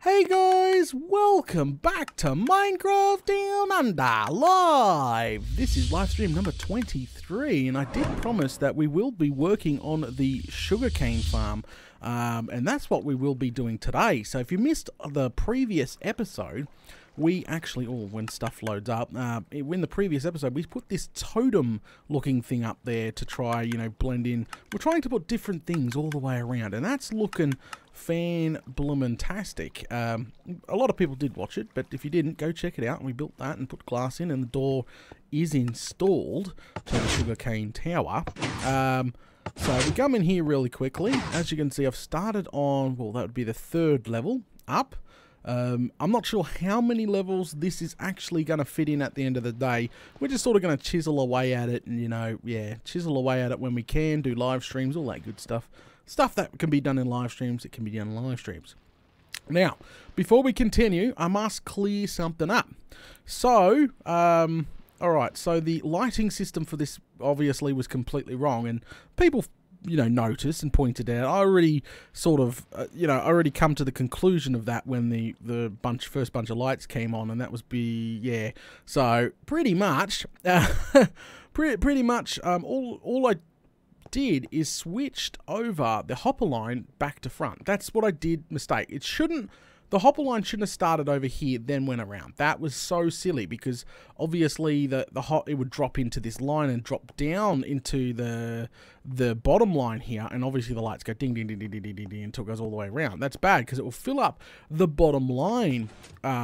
Hey guys, welcome back to Minecraft Down Under Live. This is live stream number 23, and I did promise that we will be working on the sugarcane farm, and that's what we will be doing today. So if you missed the previous episode, we actually, when stuff loads up, in the previous episode, we put this totem looking thing up there to try, blend in. We're trying to put different things all the way around, and that's looking fan-bloomin-tastic. A lot of people did watch it, but if you didn't, go check it out. And we built that and put glass in, and the door is installed to the sugarcane tower. So we come in here really quickly. As you can see, I've started on, that would be the 3rd level up. I'm not sure how many levels this is actually going to fit in at the end of the day. We're just sort of going to chisel away at it and, chisel away at it when we can, do live streams, all that good stuff. Stuff that can be done in live streams, it can be done in live streams. Now, before we continue, I must clear something up. So, alright, so the lighting system for this obviously was completely wrong, and people noticed and pointed out. I already sort of, I already come to the conclusion of that when the first bunch of lights came on, and that was so pretty much, all I did is switched over the hopper line back to front. That's what I did mistake. The hopper line shouldn't have started over here, then went around. That was so silly because obviously it would drop into this line and drop down into the bottom line here, and obviously the lights go ding ding ding ding ding ding ding, ding until it goes all the way around. That's bad because it will fill up the bottom line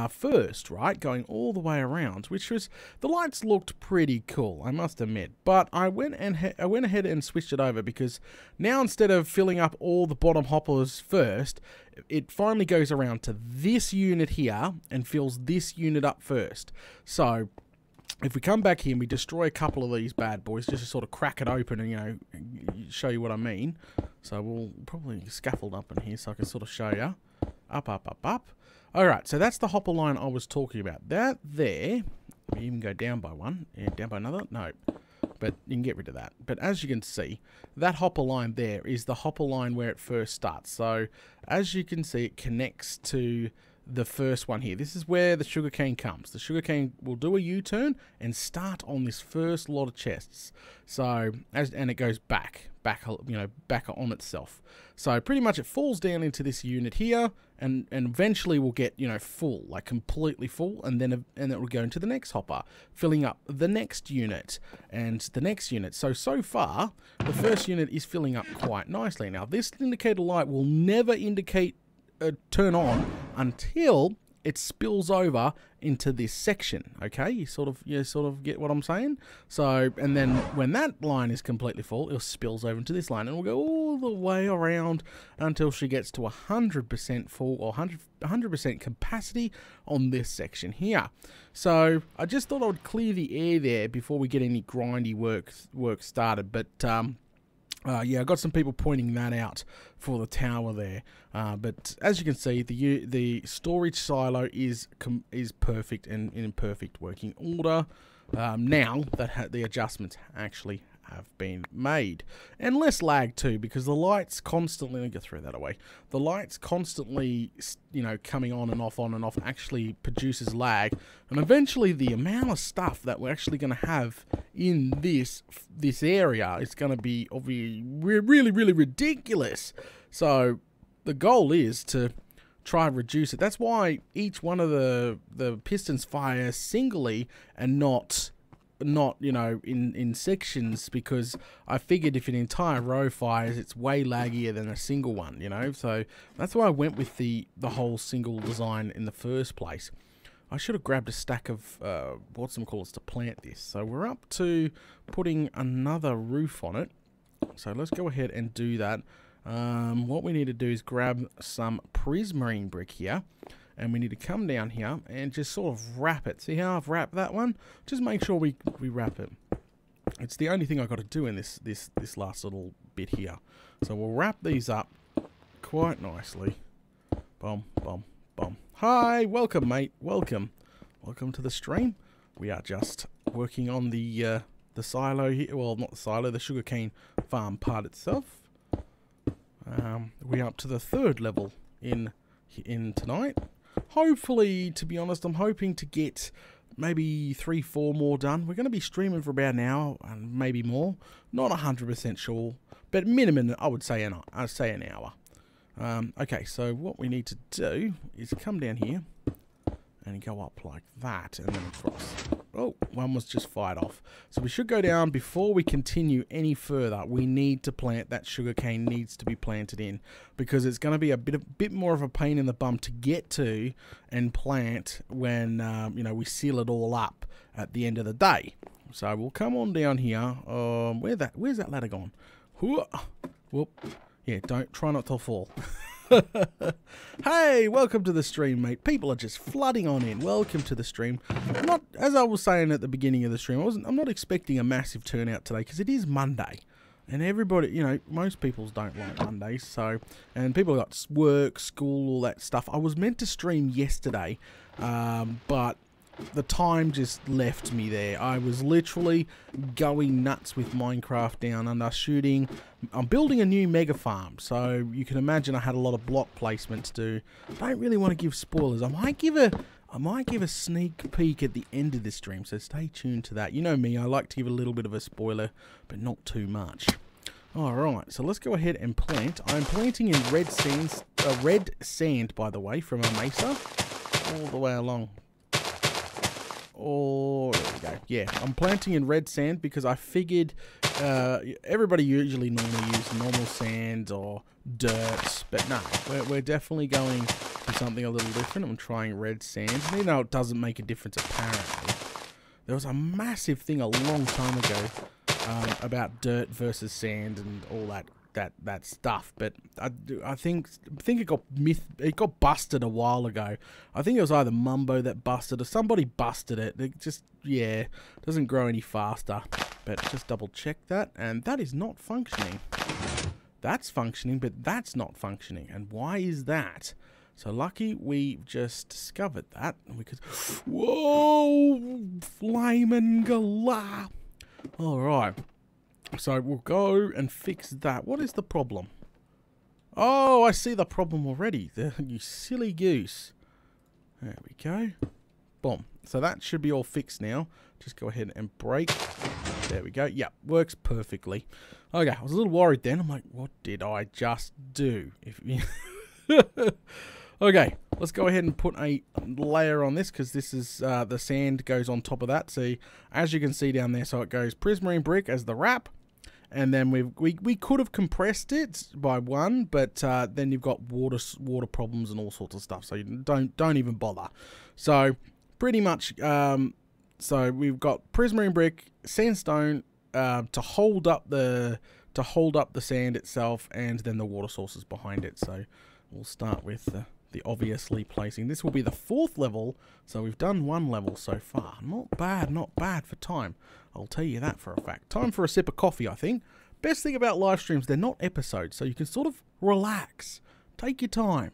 first, right? Going all the way around, the lights looked pretty cool, I must admit. But I went ahead and switched it over because now instead of filling up all the bottom hoppers first, it finally goes around to this unit here and fills this unit up first. So if we come back here and we destroy a couple of these bad boys, just to sort of crack it open and, show you what I mean. So we'll probably scaffold up in here so I can sort of show you. Up, up, up, up. Alright, so that's the hopper line I was talking about. That there, we even go down by one. Yeah, down by another? No. But you can get rid of that. But as you can see, that hopper line there is the hopper line where it first starts. So as you can see, it connects to the first one here. This is where the sugarcane comes. The sugarcane will do a U-turn and start on this first lot of chests. So and it goes back on itself. So pretty much it falls down into this unit here, and eventually we'll get full, like completely full, and then it will go into the next hopper, filling up the next unit and the next unit. So far the first unit is filling up quite nicely. Now this indicator light will never indicate turn on until it spills over into this section. Okay, you sort of get what I'm saying. So, and then when that line is completely full, it spills over into this line, and we'll go all the way around until she gets to 100% full, or 100% capacity on this section here. So I just thought I would clear the air there before we get any grindy work started. But yeah, I got some people pointing that out for the tower there. But as you can see, the storage silo is perfect and in perfect working order. Now that the adjustments actually have been made, and less lag too, because the lights constantly, let me get throw that away. The lights constantly, coming on and off actually produces lag, and eventually the amount of stuff that we're actually going to have in this area is going to be really ridiculous. So the goal is to try and reduce it. That's why each one of the pistons fire singly and not in sections, because I figured if an entire row fires, it's way laggier than a single one, so that's why I went with the whole single design in the first place. I should have grabbed a stack of to plant this. So we're up to putting another roof on it, so let's go ahead and do that. What we need to do is grab some prismarine brick here, and we need to come down here and just sort of wrap it. See how I've wrapped that one? Just make sure we wrap it. It's the only thing I've got to do in this last little bit here. So we'll wrap these up quite nicely. Boom, boom, boom. Hi, welcome, mate. Welcome to the stream. We are just working on the silo here. Well, not the silo, the sugarcane farm part itself. We're up to the 3rd level in in tonight. Hopefully, to be honest, I'm hoping to get maybe 3-4 more done. We're going to be streaming for about an hour and maybe more. Not 100% sure, but minimum I would say an hour. Okay, so what we need to do is come down here and go up like that and then across. Oh, one was just fired off. So we should go down. Before we continue any further, we need to plant that sugarcane. Needs to be planted in because it's going to be a bit more of a pain in the bum to get to and plant when you know, we seal it all up at the end of the day. So we'll come on down here. Where's that ladder gone? Whoop. Yeah, try not to fall. Hey, welcome to the stream, mate. People are just flooding on in. Welcome to the stream. As I was saying at the beginning of the stream, I'm not expecting a massive turnout today because it is Monday. And everybody, you know, most people don't like Mondays. So, and people got work, school, all that stuff. I was meant to stream yesterday, but the time just left me there. I was literally going nuts with Minecraft down under shooting. I'm building a new mega farm, so you can imagine I had a lot of block placement to do. I don't really want to give spoilers. I might give a sneak peek at the end of the stream, so stay tuned to that. You know me, I like to give a little bit of a spoiler, but not too much. Alright, so let's go ahead and plant. I'm planting in red sand, by the way, from a mesa, all the way along. Oh, there we go. Yeah, I'm planting in red sand because I figured everybody usually normally use normal sand or dirt, but no, we're definitely going for something a little different. I'm trying red sand. You know, it doesn't make a difference apparently. There was a massive thing a long time ago about dirt versus sand and all that stuff, but I think it got busted a while ago. I think it was either Mumbo that busted or somebody busted it. It just, yeah, doesn't grow any faster. But just double check that, and that is not functioning. That's functioning, but that's not functioning. And why is that? So lucky we just discovered that. And we could, whoa, flamin' galah. All right. So we'll go and fix that. What is the problem? Oh, I see the problem already. You silly goose. There we go. Boom. So that should be all fixed now. Just go ahead and break. There we go. Yep, works perfectly. Okay, I was a little worried then. I'm like, what did I just do? Okay, let's go ahead and put a layer on this because this is the sand goes on top of that. See, as you can see down there, so it goes prismarine brick as the wrap. And then we could have compressed it by one, but then you've got water problems and all sorts of stuff. So you don't even bother. So pretty much, so we've got prismarine brick, sandstone to hold up the sand itself, and then the water sources behind it. So we'll start with the obviously placing. This will be the 4th level, so we've done 1 level so far. Not bad for time. I'll tell you that for a fact. Time for a sip of coffee, I think. Best thing about live streams, they're not episodes, so you can sort of relax. Take your time.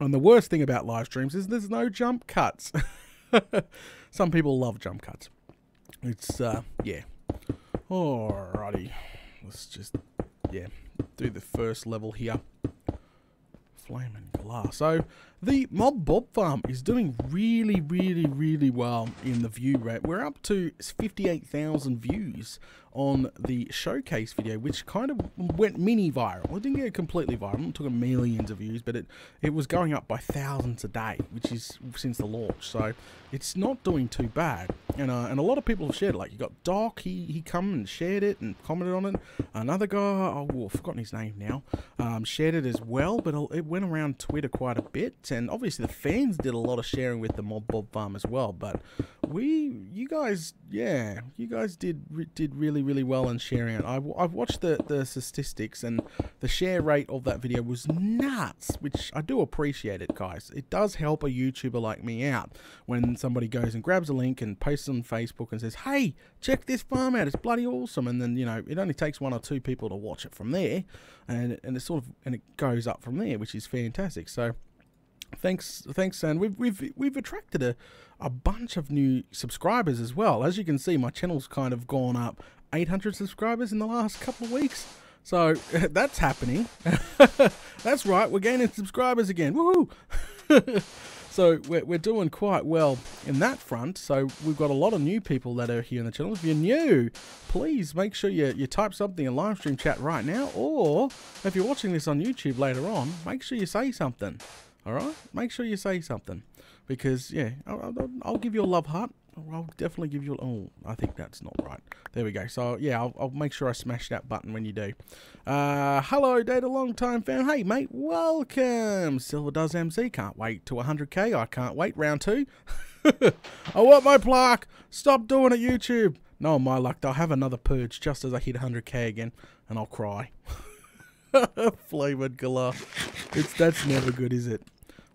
And the worst thing about live streams is there's no jump cuts. Some people love jump cuts. It's, yeah. Alrighty. Let's just, yeah, do the first level here. Flaming glass. So the Mob Bob farm is doing really well in the view rate. We're up to 58,000 views on the showcase video, which kind of went mini viral. It didn't get completely viral. I'm not talking millions of views, but it was going up by thousands a day, which is since the launch. So it's not doing too bad. And a lot of people have shared it. Like you got Doc, he come and shared it and commented on it. Another guy, oh, I've forgotten his name now, shared it as well, but it went around Twitter quite a bit. And obviously the fans did a lot of sharing with the Mob Bob farm as well. But you guys did really well in sharing it. I've watched the statistics, and the share rate of that video was nuts, which I do appreciate it, guys. It does help a YouTuber like me out when somebody goes and grabs a link and posts on Facebook and says, hey, check this farm out, it's bloody awesome. And then, you know, it only takes 1 or 2 people to watch it from there, and it goes up from there, which is fantastic. So thanks, and we've attracted a bunch of new subscribers as well. As you can see, my channel's kind of gone up 800 subscribers in the last couple of weeks. So that's happening. That's right, we're gaining subscribers again. Woohoo! So we're doing quite well in that front. So we've got a lot of new people that are here in the channel. If you're new, please make sure you type something in live stream chat right now. Or if you're watching this on YouTube later on, make sure you say something. All right? Make sure you say something. Because, yeah, I'll give you a love heart. I'll definitely give you... Oh, I think that's not right. There we go. So, yeah, I'll make sure I smash that button when you do. Hello, Data Long Time fan. Hey, mate, welcome. Silver Does MC. Can't wait to 100k. I can't wait. Round 2. I want my plaque. Stop doing it, YouTube. No, my luck. They'll have another purge just as I hit 100k again, and I'll cry. Flavoured galah. That's never good, is it?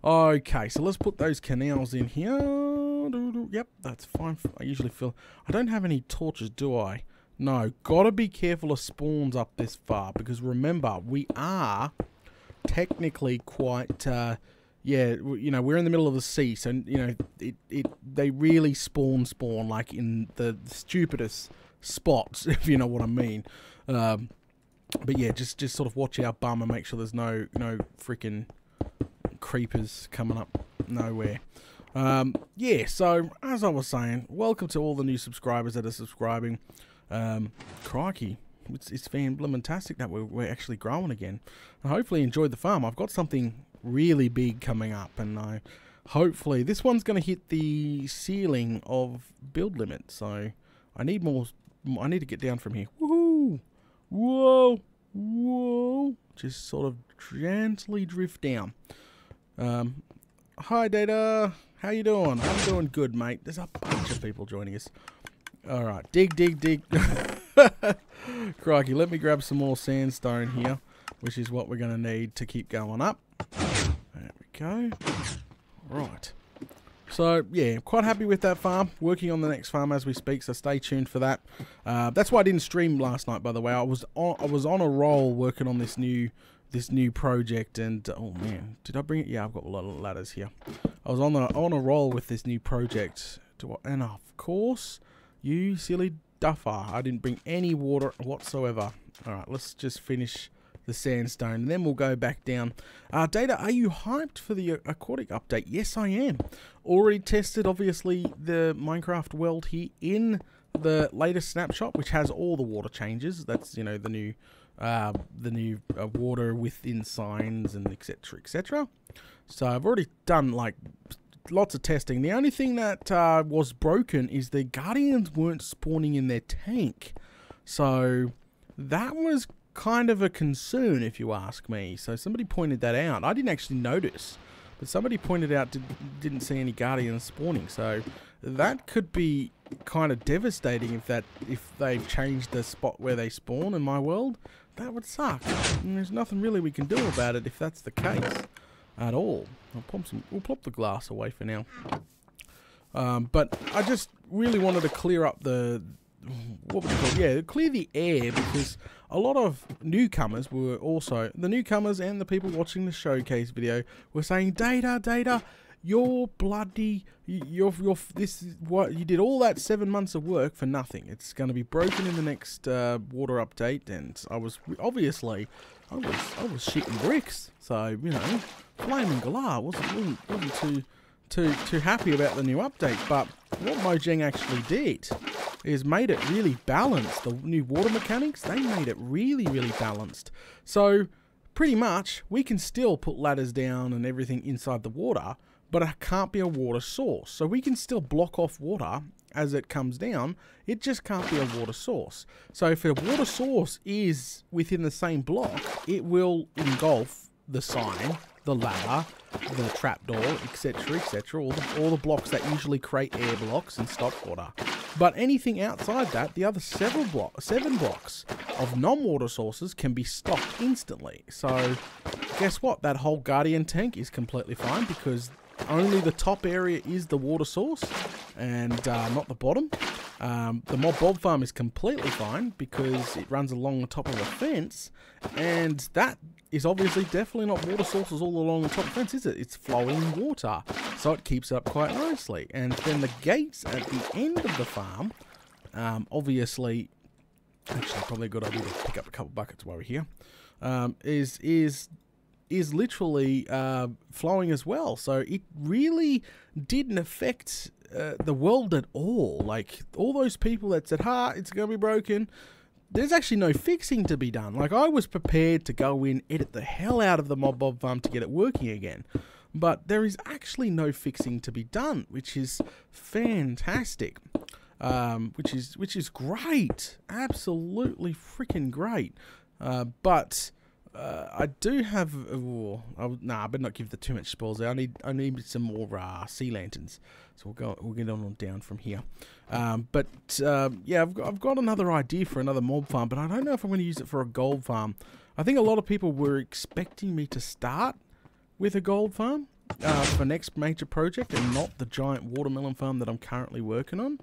Okay, so let's put those canals in here. Yep, that's fine. I usually feel... I don't have any torches, do I? No, gotta be careful of spawns up this far. Because remember, we are technically quite... yeah, you know, we're in the middle of the sea. So, you know, they really spawn like in the stupidest spots, if you know what I mean. But yeah, just sort of watch our bum and make sure there's no freaking creepers coming up nowhere. Yeah, so as I was saying, welcome to all the new subscribers that are subscribing. Crikey, it's fantastic that we're actually growing again. And hopefully enjoyed the farm. I've got something really big coming up, and hopefully this one's going to hit the ceiling of build limit. So I need more. I need to get down from here. Woohoo! Whoa! Whoa! Just sort of gently drift down. Hi, Data. How you doing? I'm doing good, mate. There's a bunch of people joining us. All right, dig. Crikey, let me grab some more sandstone here, which is what we're going to need to keep going up. There we go. Right. So, yeah, quite happy with that farm. Working on the next farm as we speak, so stay tuned for that. That's why I didn't stream last night, by the way. I was on a roll working on this new project, and oh man, did I bring it? Yeah, I've got a lot of ladders here. I was on a roll with this new project, and of course, you silly duffer, I didn't bring any water whatsoever. All right, let's just finish the sandstone, and then we'll go back down. Data, are you hyped for the aquatic update? Yes, I am. Already tested, obviously, the Minecraft world here in the latest snapshot, which has all the water changes. That's, you know, the new water within signs and etc. So I've already done like lots of testing. The only thing that was broken is the guardians weren't spawning in their tank, so that was kind of a concern, if you ask me. So somebody pointed that out. I didn't actually notice, but somebody pointed out didn't see any guardians spawning. So that could be kind of devastating if they've changed the spot where they spawn in my world. That would suck. And there's nothing really we can do about it if that's the case at all. We'll pop the glass away for now. But I just really wanted to clear up the... What would you call it? Yeah, clear the air, because a lot of newcomers were also... The newcomers and the people watching the showcase video were saying, Data, you're bloody... this is what you did, all that 7 months of work for nothing. It's going to be broken in the next water update, and I was obviously I was shitting bricks. So, you know, flaming galah wasn't too happy about the new update. But what Mojang actually did is made it really balanced. The new water mechanics, they made it really balanced. So pretty much we can still put ladders down and everything inside the water, but it can't be a water source. So we can still block off water as it comes down. It just can't be a water source. So if a water source is within the same block, it will engulf the sign, the ladder, the trapdoor, etc., all the blocks that usually create air blocks and stop water. But anything outside that, the other 7 blocks of non-water sources can be stopped instantly. So guess what? That whole guardian tank is completely fine, because only the top area is the water source and not the bottom. The mob bob farm is completely fine because it runs along the top of a fence, and that is obviously definitely not water sources all along the top fence, is it? It's flowing water, so it keeps up quite nicely. And then the gates at the end of the farm, obviously actually probably a good idea to pick up a couple buckets while we're here, is literally flowing as well. So it really didn't affect the world at all. Like, all those people that said, it's going to be broken, there's actually no fixing to be done. Like, I was prepared to go in, edit the hell out of the Mob farm to get it working again. But there is actually no fixing to be done, which is fantastic. Which is great. Absolutely freaking great. But I do have... I better not give the too much spoils. I need some more sea lanterns. So we'll get on down from here. Yeah, I've got another idea for another mob farm, but I don't know if I'm going to use it for a gold farm. I think a lot of people were expecting me to start with a gold farm for next major project, and not the giant watermelon farm that I'm currently working on.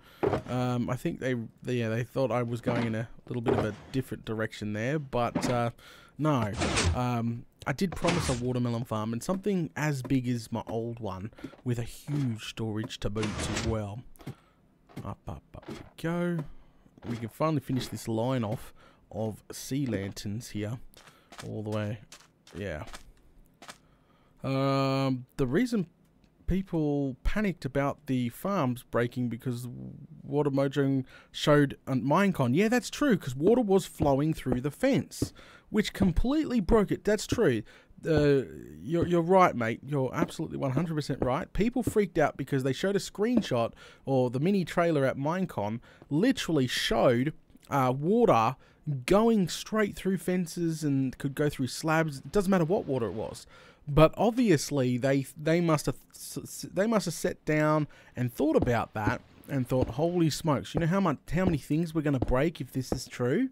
I think they thought I was going in a little bit of a different direction there, but no. I did promise a watermelon farm, and something as big as my old one, with a huge storage to boot as well. Up we go. We can finally finish this line off of sea lanterns here, all the way. Yeah. The reason people panicked about the farms breaking because Water Mojo showed on Minecon. Yeah, that's true, because water was flowing through the fence, which completely broke it. That's true. You're right, mate. You're absolutely 100% right. People freaked out because they showed a screenshot, or the mini trailer at Minecon literally showed water going straight through fences and could go through slabs. It doesn't matter what water it was. But obviously they must have sat down and thought about that and thought, holy smokes, you know how many things we're going to break if this is true?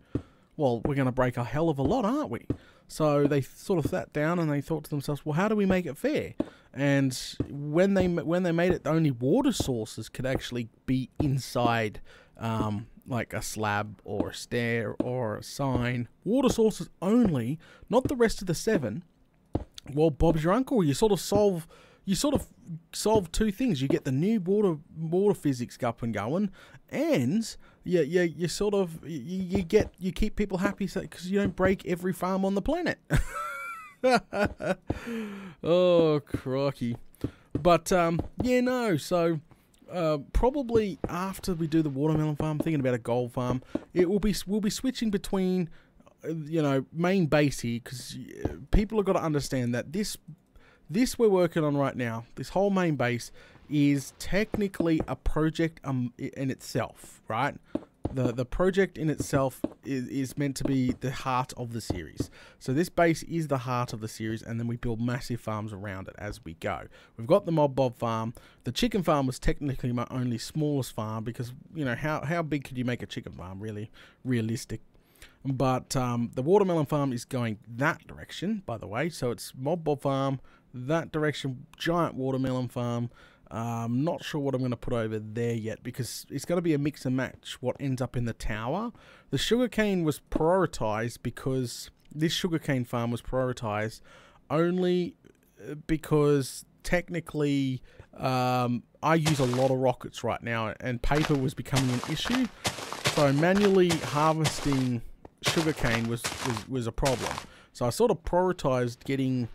Well, we're going to break a hell of a lot, aren't we? So they sort of sat down and they thought to themselves, well, how do we make it fair? And when they made it, only water sources could actually be inside like a slab or a stair or a sign. Water sources only, not the rest of the 7. Well, Bob's your uncle. You sort of solve two things. You get the new water physics up and going, and you keep people happy because you don't break every farm on the planet. Oh, crikey! But yeah, no. So probably after we do the watermelon farm, thinking about a gold farm, we'll be switching between. Main base here, because people have got to understand that this we're working on right now, this whole main base is technically a project in itself, right? The project in itself is meant to be the heart of the series. So this base is the heart of the series, and then we build massive farms around it as we go. We've got the Mob farm. The chicken farm was technically my only smallest farm, because how big could you make a chicken farm, really realistic? But the watermelon farm is going that direction, by the way. So it's Mob farm, that direction, giant watermelon farm. I'm not sure what I'm going to put over there yet, because it's going to be a mix and match what ends up in the tower. The sugarcane was prioritized because this sugarcane farm was prioritized only because technically I use a lot of rockets right now, and paper was becoming an issue. So manually harvesting sugarcane was a problem. So I sort of prioritized getting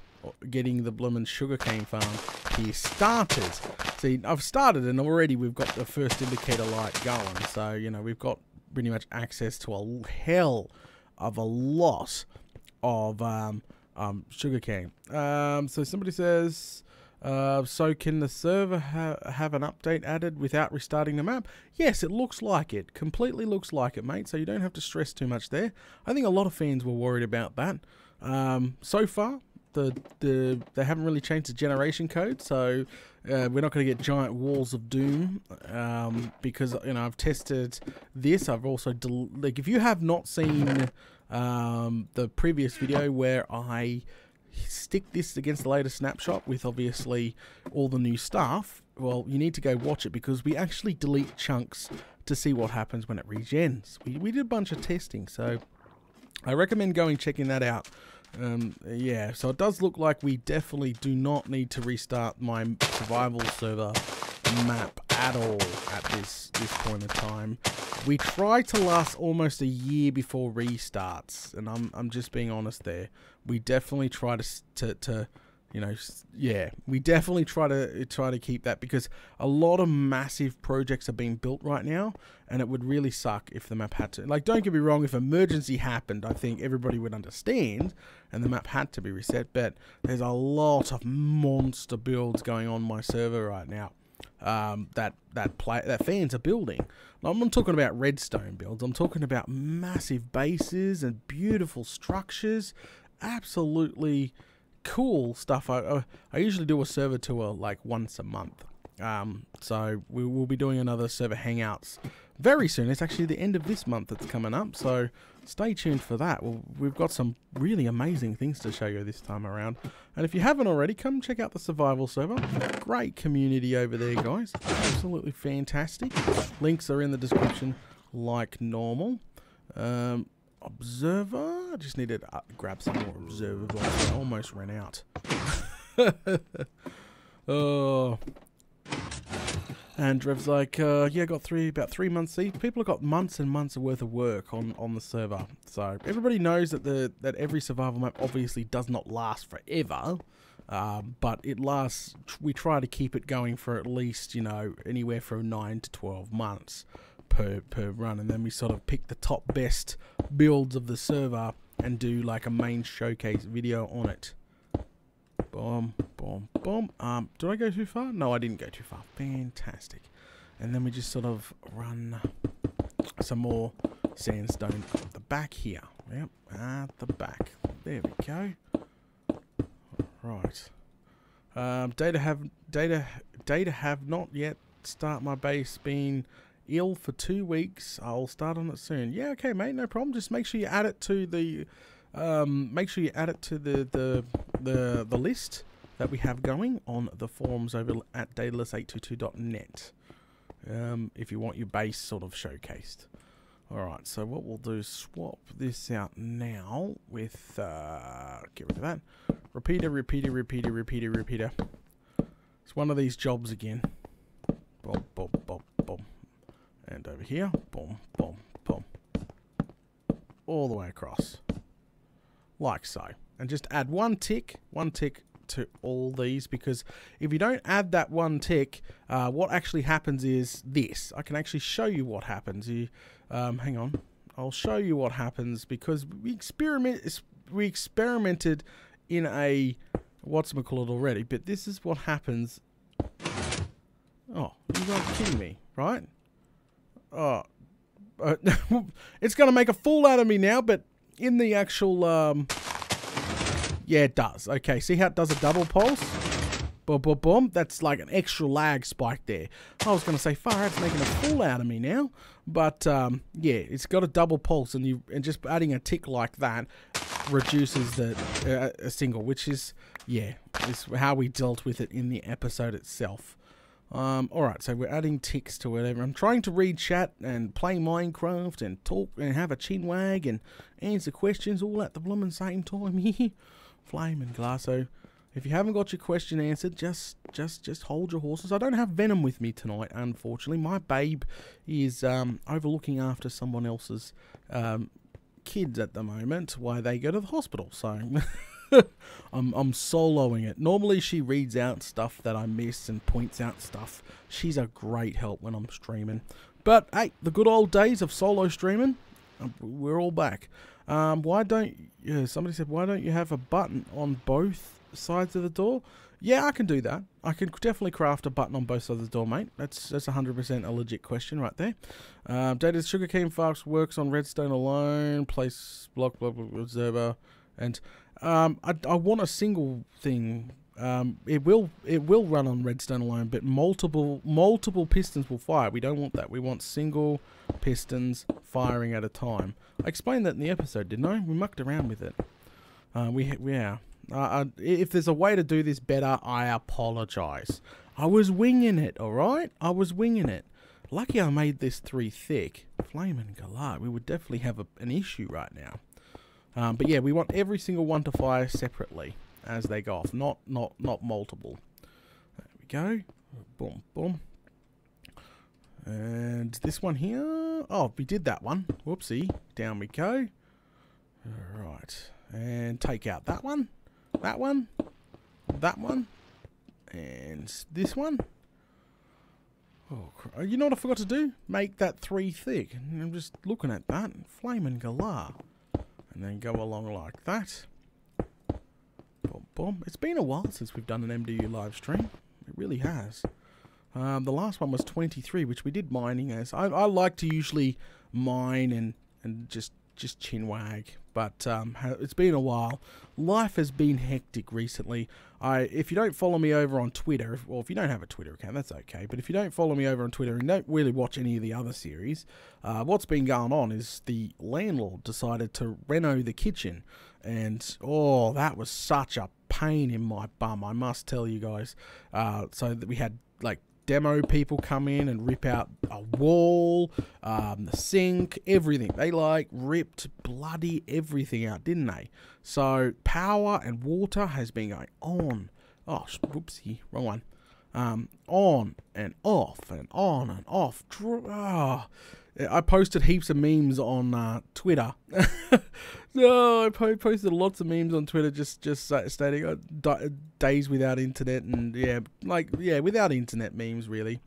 the bloomin' sugarcane farm here started. See, I've started, and already we've got the first indicator light going. So we've got pretty much access to a hell of a lot of sugarcane. So somebody says, so can the server have an update added without restarting the map? Yes, it looks like it. Completely looks like it, mate. So you don't have to stress too much there. I think a lot of fans were worried about that. So far, they haven't really changed the generation code, so we're not going to get giant walls of doom, because I've tested this. I've also if you have not seen the previous video where I stick this against the latest snapshot with obviously all the new stuff, well, you need to go watch it, because we actually delete chunks to see what happens when it regens. We did a bunch of testing, so I recommend checking that out. Yeah, so it does look like we definitely do not need to restart my survival server map at all at this point in time. We try to last almost a year before restarts, and I'm just being honest there. We definitely try to you know, yeah, we definitely try to keep that, because a lot of massive projects are being built right now, and it would really suck if the map had to, like, don't get me wrong, if emergency happened, I think everybody would understand and the map had to be reset, but there's a lot of monster builds going on my server right now that fans are building. I'm not talking about redstone builds, I'm talking about massive bases and beautiful structures, absolutely cool stuff. I usually do a server tour like once a month, so we will be doing another server hangouts very soon. It's actually the end of this month that's coming up, so stay tuned for that. We've got some really amazing things to show you this time around, and if you haven't already, come check out the survival server. Great community over there, guys, absolutely fantastic. Links are in the description like normal. Observer, I just need to grab some more observer blocks. I almost ran out. Oh, and Rev's like, yeah, got about 3 months. See, people have got months and months of worth of work on the server. So everybody knows that every survival map obviously does not last forever, but it lasts. We try to keep it going for at least, you know, anywhere from 9 to 12 months. Per run, and then we sort of pick the top best builds of the server and do like a main showcase video on it. Boom, boom, boom. Did I go too far? No, I didn't go too far. Fantastic. And then we just sort of run some more sandstone at the back here. Yep, at the back. There we go. Right. Data have not yet start my base been ill for 2 weeks. I'll start on it soon. Yeah, okay, mate, no problem. Just make sure you add it to the the list that we have going on the forums over at daedalus822.net. If you want your base sort of showcased. Alright, so what we'll do is swap this out now with get rid of that. Repeater. It's one of these jobs again. Boom, boom, boom, boom. And over here, boom, boom, boom. All the way across. Like so. And just add one tick to all these, because if you don't add that one tick, what actually happens is this. I can actually show you what happens. Hang on. I'll show you what happens, because we experimented in a whatchamacallit already, but this is what happens. Oh, you guys are kidding me, right? Oh, it's going to make a fool out of me now, but in the actual, yeah, it does. Okay, see how it does a double pulse? Boom, boom, boom. That's like an extra lag spike there. I was going to say, far, it's making a fool out of me now. But, yeah, it's got a double pulse, and just adding a tick like that reduces a single, which is, yeah, is how we dealt with it in the episode itself. Alright, so we're adding ticks to whatever. I'm trying to read chat and play Minecraft and talk and have a chin wag and answer questions all at the blooming same time here. Flame and glass. So if you haven't got your question answered, just hold your horses. I don't have Venom with me tonight, unfortunately. My babe is overlooking after someone else's kids at the moment while they go to the hospital. So I'm soloing it. Normally she reads out stuff that I miss and points out stuff. She's a great help when I'm streaming. But hey, the good old days of solo streaming, we're all back. Somebody said, why don't you have a button on both sides of the door? Yeah, I can do that. I can definitely craft a button on both sides of the door, mate. That's 100% a legit question right there. Data's sugarcane farms works on redstone alone. Place block observer. And I want a single thing. It will run on redstone alone, but multiple pistons will fire. We don't want that. We want single pistons firing at a time. I explained that in the episode, didn't I? We mucked around with it. If there's a way to do this better, I apologize. I was winging it, alright? I was winging it. Lucky I made this 3 thick. Flame and Galat, we would definitely have an issue right now. But yeah, we want every single one to fire separately as they go off, not multiple. There we go. Boom, boom. And this one here. Oh, we did that one. Whoopsie. Down we go. Alright. And take out that one. That one. That one. And this one. Oh, you know what I forgot to do? Make that 3 thick. And I'm just looking at that. Flamin' galah. And then go along like that. Boom, boom. It's been a while since we've done an MDU live stream. It really has. The last one was 23, which we did mining as. I like to usually mine and just chinwag, but it's been a while. Life has been hectic recently. If you don't follow me over on Twitter, or if you don't have a Twitter account, that's okay. But if you don't follow me over on Twitter and don't really watch any of the other series, what's been going on is the landlord decided to reno the kitchen, and oh, that was such a pain in my bum, I must tell you guys. So that we had like demo people come in and rip out a wall, the sink, everything. They like ripped bloody everything out, didn't they? So power and water has been going on. Oh, whoopsie, wrong one. On and off and on and off. I posted heaps of memes on Twitter. I posted lots of memes on Twitter just stating days without internet, and without internet memes really.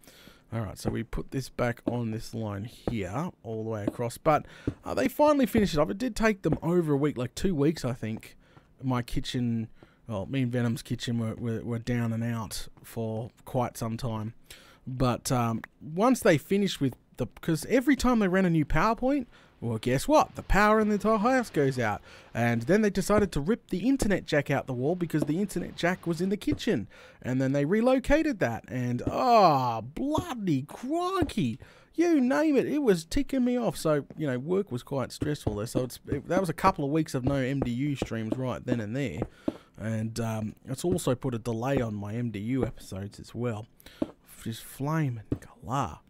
Alright, so we put this back on this line here, all the way across. But they finally finished it off. It did take them over a week, like 2 weeks I think. My kitchen, well, me and Venom's kitchen were down and out for quite some time. But once they finished with because every time they ran a new PowerPoint, well, guess what? The power in the entire house goes out. And then they decided to rip the internet jack out the wall because the internet jack was in the kitchen. And then they relocated that. And, bloody crikey. You name it. It was ticking me off. So, work was quite stressful there. So that was a couple of weeks of no MDU streams right then and there. And it's also put a delay on my MDU episodes as well. Just flaming galah.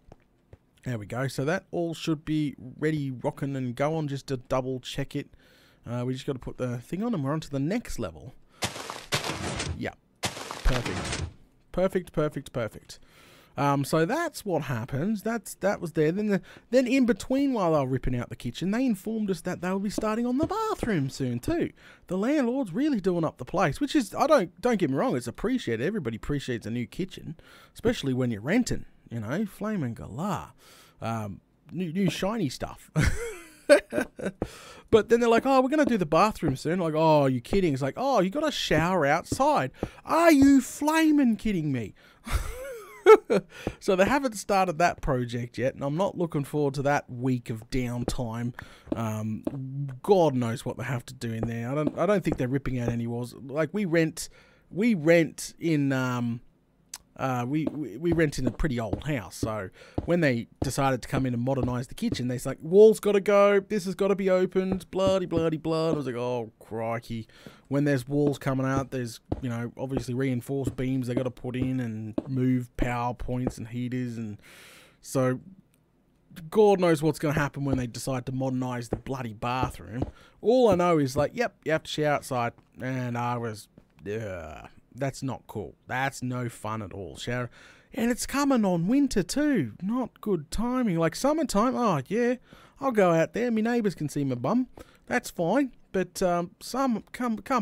There we go. So that all should be ready, rocking and going. Just to double check it. We just got to put the thing on and we're on to the next level. Yeah. Perfect. Perfect, perfect, perfect. So that's what happens. That was there. Then in between, while they were ripping out the kitchen, they informed us that they will be starting on the bathroom soon too. The landlord's really doing up the place, which is, don't get me wrong, it's appreciated. Everybody appreciates a new kitchen, especially when you're renting. Flaming galah. New shiny stuff. But then they're like, oh, we're going to do the bathroom soon. Like, oh, are you kidding? It's like, oh, you got a shower outside. Are you flaming kidding me? So they haven't started that project yet, and I'm not looking forward to that week of downtime. God knows what they have to do in there. I don't think they're ripping out any walls. Like we rent in we rent in a pretty old house, so when they decided to come in and modernise the kitchen, they're like, walls got to go, this has got to be opened, bloody blood. I was like, oh crikey. When there's walls coming out, there's obviously reinforced beams they got to put in and move power points and heaters, and so God knows what's going to happen when they decide to modernise the bloody bathroom. All I know is like, yep, you have to shower outside, and I was that's not cool. That's no fun at all. Shower. And it's coming on winter too. Not good timing. Like summertime, oh yeah, I'll go out there. My neighbours can see my bum. That's fine. But come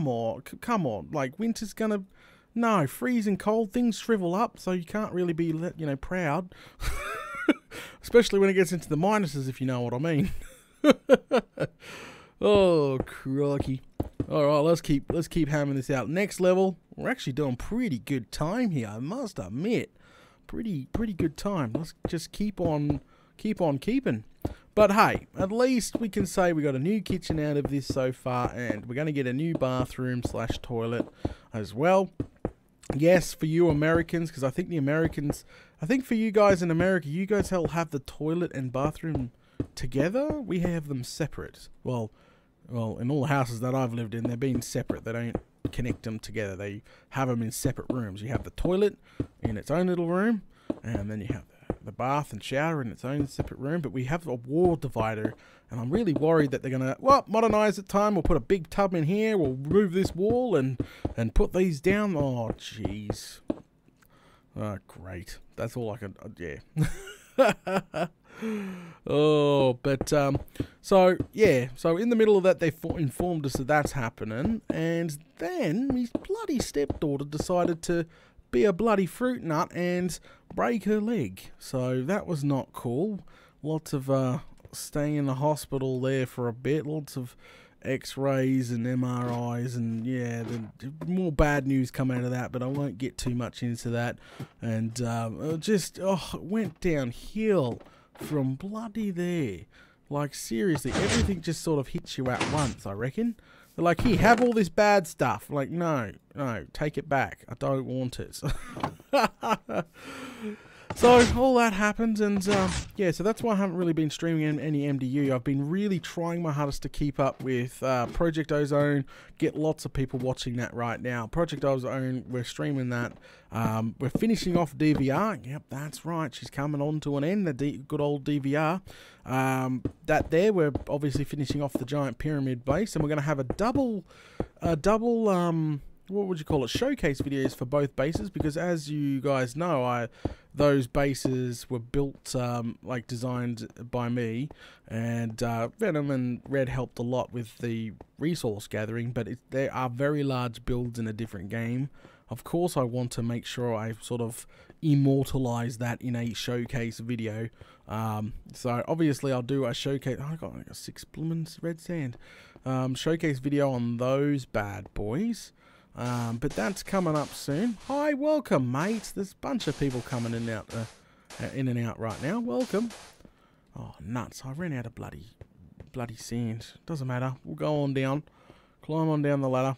on. Like winter's gonna, no, freezing cold. Things shrivel up, so you can't really be, proud. Especially when it gets into the minuses, if you know what I mean. Oh crikey. Alright, let's keep hammering this out. Next level, we're actually doing pretty good time here, I must admit. Pretty good time. Let's just keep on keeping. But hey, at least we can say we got a new kitchen out of this so far, and we're going to get a new bathroom / toilet as well. Yes, for you Americans, because I think for you guys in America, you guys will have the toilet and bathroom together. We have them separate. Well, in all the houses that I've lived in, they've been separate. They don't connect them together. They have them in separate rooms. You have the toilet in its own little room, and then you have the bath and shower in its own separate room. But we have a wall divider, and I'm really worried that they're going to, modernise it time. We'll put a big tub in here. We'll remove this wall and put these down. Oh, jeez. Oh, great. That's all I can, yeah. Oh, but so yeah, so in the middle of that, they informed us that that's happening, and then my bloody stepdaughter decided to be a bloody fruit nut and break her leg. So that was not cool. Lots of staying in the hospital there for a bit. Lots of X-rays and MRIs, and yeah, the more bad news come out of that, but I won't get too much into that. And it went downhill from bloody there. Like, seriously, everything just sort of hits you at once, I reckon. They're like, here, have all this bad stuff. I'm like, no, take it back. I don't want it. So all that happened, and yeah, so that's why I haven't really been streaming any MDU. I've been really trying my hardest to keep up with Project Ozone, get lots of people watching that right now. Project Ozone, we're streaming that. We're finishing off DVR. Yep, that's right. She's coming on to an end, the good old DVR. We're obviously finishing off the giant pyramid base, and we're going to have a double what would you call it, showcase videos for both bases, because as you guys know, those bases were built, like designed by me, and Venom and Red helped a lot with the resource gathering, but there are very large builds in a different game. Of course, I want to make sure I sort of immortalize that in a showcase video. So obviously I'll do a showcase. Oh, I got 6 blooming red sand. Showcase video on those bad boys. But that's coming up soon. Hi, welcome, mates. There's a bunch of people coming in and out right now. Welcome. Oh, nuts! I ran out of bloody sand. Doesn't matter. We'll go on down, climb on down the ladder.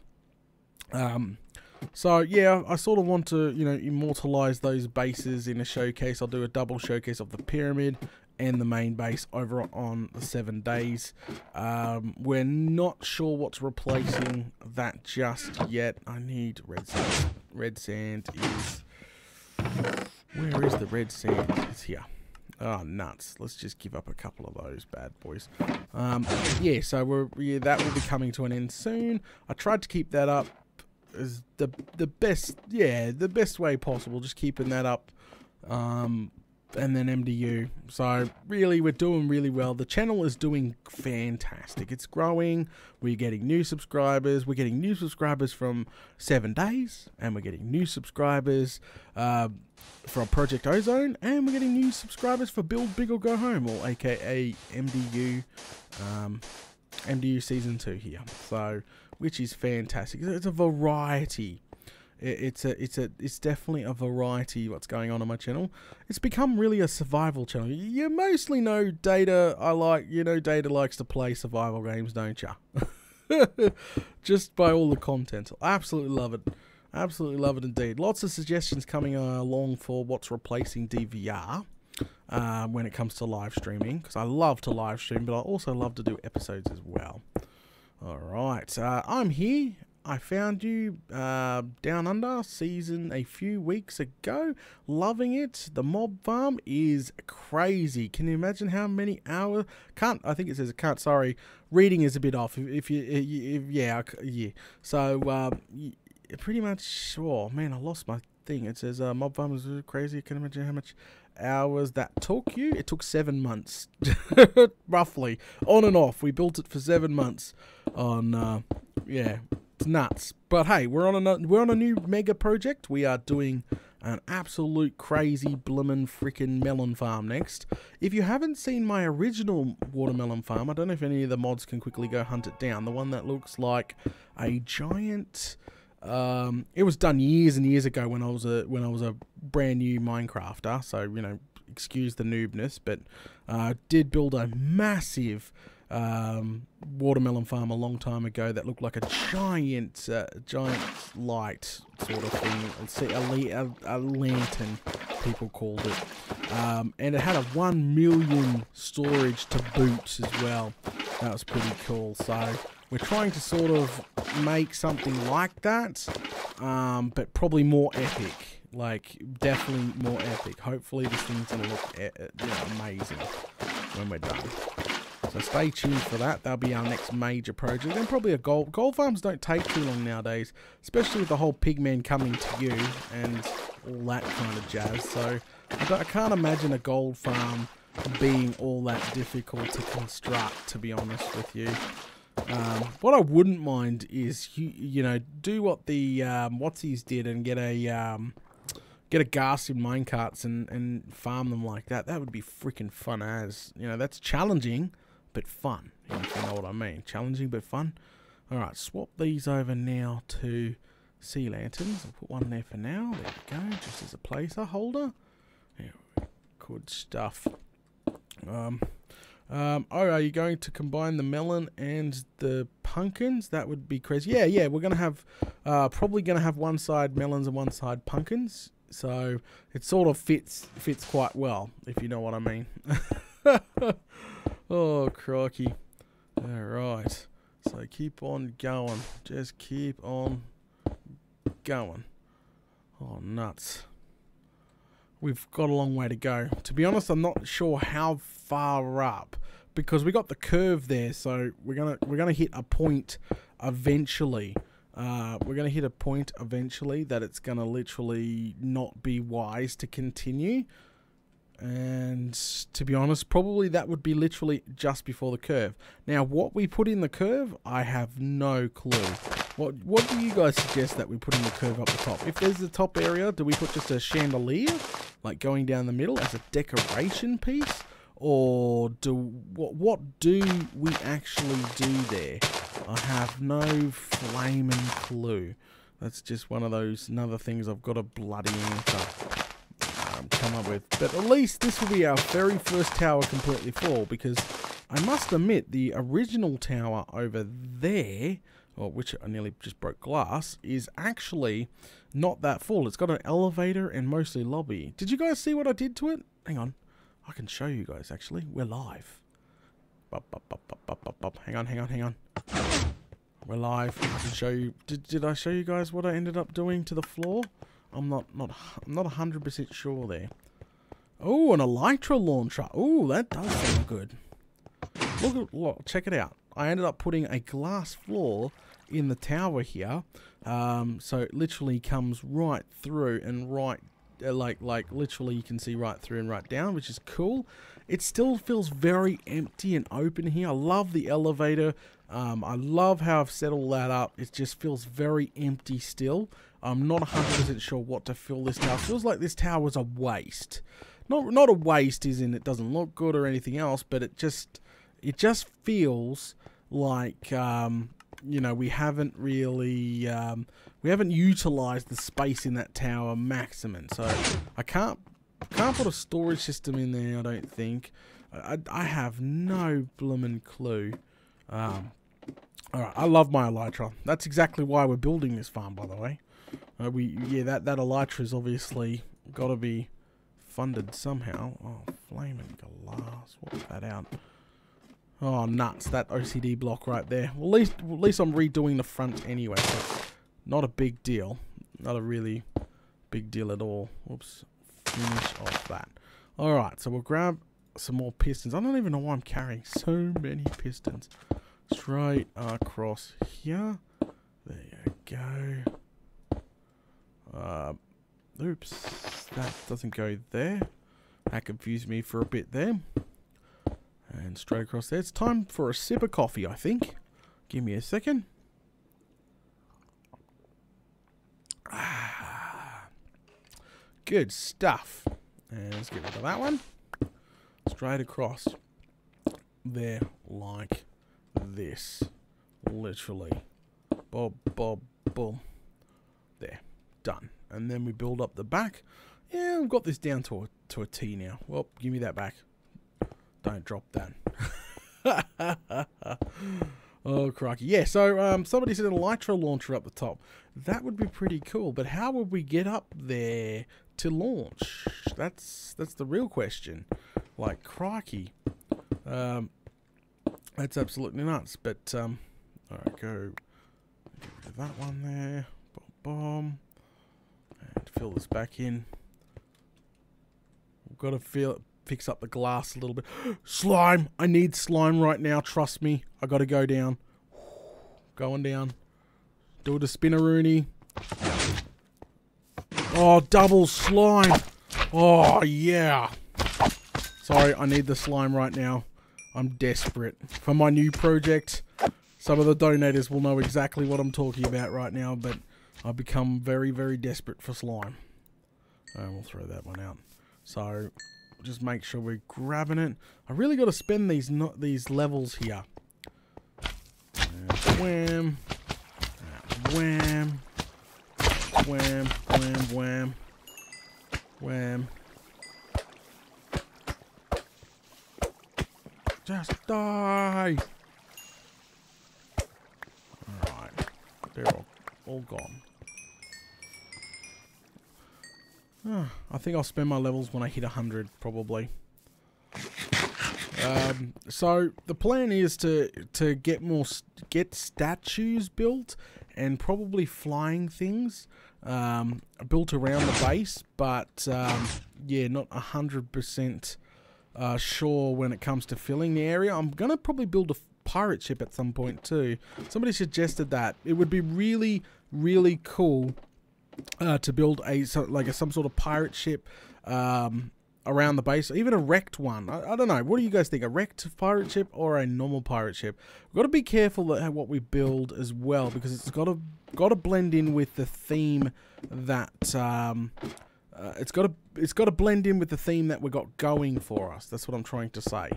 So yeah, I sort of want to, immortalize those bases in a showcase. I'll do a double showcase of the pyramid and the main base over on the 7 days. We're not sure what's replacing that just yet. I need red sand. Red sand is... Where is the red sand? It's here. Oh, nuts. Let's just give up a couple of those bad boys. Yeah, so that will be coming to an end soon. I tried to keep that up as the best way possible. Just keeping that up. And then MDU. So really, we're doing really well. The channel is doing fantastic. It's growing. We're getting new subscribers. We're getting new subscribers from 7 days, and we're getting new subscribers from Project Ozone, and we're getting new subscribers for Build Big or Go Home, or aka MDU, MDU Season 2 here. So, which is fantastic. It's a variety. It's definitely a variety what's going on my channel. It's become really a survival channel. You mostly know Data. Data likes to play survival games, don't ya? Just by all the content. I absolutely love it. Absolutely love it indeed. Lots of suggestions coming along for what's replacing DVR when it comes to live streaming, because I love to live stream, but I also love to do episodes as well. Alright, I'm here. I found you Down Under season a few weeks ago. Loving it. The mob farm is crazy. Can you imagine how many hours? I think it says it can't. Sorry, reading is a bit off. Yeah. So pretty much. Oh man, I lost my thing. It says mob farm is crazy. Can you imagine how much hours that took you? It took 7 months, roughly, on and off. We built it for 7 months. On yeah. It's nuts, but hey, we're on a new mega project. We are doing an absolute crazy bloomin' freaking melon farm next. If you haven't seen my original watermelon farm, I don't know if any of the mods can quickly go hunt it down. The one that looks like a giant. It was done years and years ago when I was a brand new Minecrafter. So excuse the noobness, but did build a massive watermelon farm a long time ago that looked like a giant light sort of thing. A lantern, people called it, and it had a 1 million storage to boot as well. That was pretty cool. So we're trying to sort of make something like that, but probably more epic. Like, definitely more epic. Hopefully this thing's gonna look amazing when we're done. So stay tuned for that. That'll be our next major project. And probably a gold farms don't take too long nowadays, especially with the whole pigman coming to you. And all that kind of jazz. So I can't imagine a gold farm being all that difficult to construct, to be honest with you. What I wouldn't mind is you know, do what the what's-his did and get a gas in minecarts and farm them like that. That would be freaking fun as, you know, that's challenging but fun, if you know what I mean. Challenging but fun. Alright, swap these over now to sea lanterns. I'll put one there for now. There we go, just as a placeholder. Yeah, good stuff. Oh, are you going to combine the melon and the pumpkins? That would be crazy. Yeah, we're going to have, probably going to have one side melons and one side pumpkins. So it sort of fits quite well, if you know what I mean. Oh, crikey. Alright. So keep on going. Just keep on going. Oh, nuts. We've got a long way to go. To be honest, I'm not sure how far up, because we got the curve there, so we're gonna hit a point eventually. We're gonna hit a point eventually that it's gonna literally not be wise to continue. And to be honest, probably that would be literally just before the curve. Now, what we put in the curve, I have no clue. What do you guys suggest that we put in the curve up the top? If there's the top area, do we put just a chandelier, like going down the middle as a decoration piece? Or what do we actually do there? I have no flaming clue. That's just one of those another things I've got to bloody answer. Come up with. But at least this will be our very first tower completely full, because I must admit the original tower over there, or which I nearly just broke glass, is actually not that full. It's got an elevator and mostly lobby. Did you guys see what I did to it? Hang on. I can show you guys actually. We're live. Hang on. We're live. I can show you. Did I show you guys what I ended up doing to the floor? I'm not 100% sure there. Oh, an elytra launcher. Oh, that does sound good. Look, check it out. I ended up putting a glass floor in the tower here, so it literally comes right through and right, like literally you can see right through and right down, which is cool. It still feels very empty and open here. I love the elevator. I love how I've set all that up. It just feels very empty still. I'm not 100% sure what to fill this tower. It feels like this tower was a waste. Not a waste as in it doesn't look good or anything else, but it just feels like you know, we haven't really we haven't utilized the space in that tower maximum. So I can't put a storage system in there, I don't think. I have no bloomin' clue. Alright, I love my elytra. That's exactly why we're building this farm, by the way. That elytra's obviously got to be funded somehow. Oh, flaming glass. What's that out? Oh, nuts. That OCD block right there. Well, at least I'm redoing the front anyway. So not a big deal. Not a really big deal at all. Whoops. Finish off that. Alright, so we'll grab some more pistons. I don't even know why I'm carrying so many pistons. Straight across here. There you go. Oops. That doesn't go there. That confused me for a bit there. And straight across there. It's time for a sip of coffee, I think. Give me a second. Good stuff. And let's get rid of that one. Straight across there like this. Literally. Bob, bob, boom. There. Done. And then we build up the back. Yeah, we've got this down to a T now. Well, give me that back. Don't drop that. Oh, crikey. Yeah, so somebody said an elytra launcher up the top. That would be pretty cool, but how would we get up there to launch? That's the real question. Like, crikey. That's absolutely nuts, but, alright, go. Get rid of that one there. Boom. And fill this back in. We've got to fix up the glass a little bit. Slime! I need slime right now, trust me. I got to go down. Going down. Do the spinneroony. Oh, double slime. Oh, yeah. Sorry, I need the slime right now. I'm desperate for my new project. Some of the donators will know exactly what I'm talking about right now, but I've become very, very desperate for slime. And we'll throw that one out. So, just make sure we're grabbing it. I really got to spend these levels here. And wham. Wham. Wham. Wham. Wham. Wham. Just die! Alright. They're all gone. I think I'll spend my levels when I hit 100, probably. So the plan is to get statues built and probably flying things built around the base, but yeah, not 100% sure when it comes to filling the area. I'm gonna probably build a pirate ship at some point too. Somebody suggested that it would be really, really cool to build some sort of pirate ship around the base, even a wrecked one. I don't know. What do you guys think? A wrecked pirate ship or a normal pirate ship? We've got to be careful that what we build as well, because it's got to blend in with the theme that it's got to blend in with the theme that we got going for us. That's what I'm trying to say.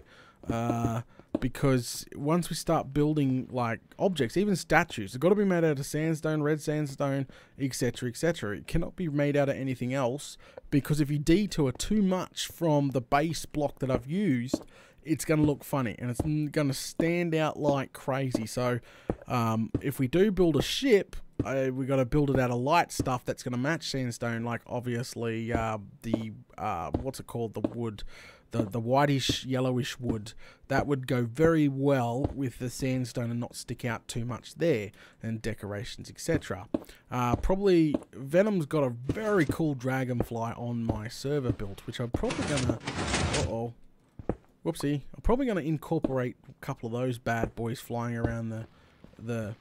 Because once we start building like objects, even statues, they've got to be made out of sandstone, red sandstone, etc., etc. It cannot be made out of anything else, because if you detour too much from the base block that I've used, it's going to look funny and it's going to stand out like crazy. So if we do build a ship, we got to build it out of light stuff that's going to match sandstone, like obviously the what's it called, the wood, the whitish yellowish wood. That would go very well with the sandstone and not stick out too much there, and decorations, etc. Probably Venom's got a very cool dragonfly on my server built, which I'm probably gonna whoopsie, I'm probably gonna incorporate a couple of those bad boys flying around the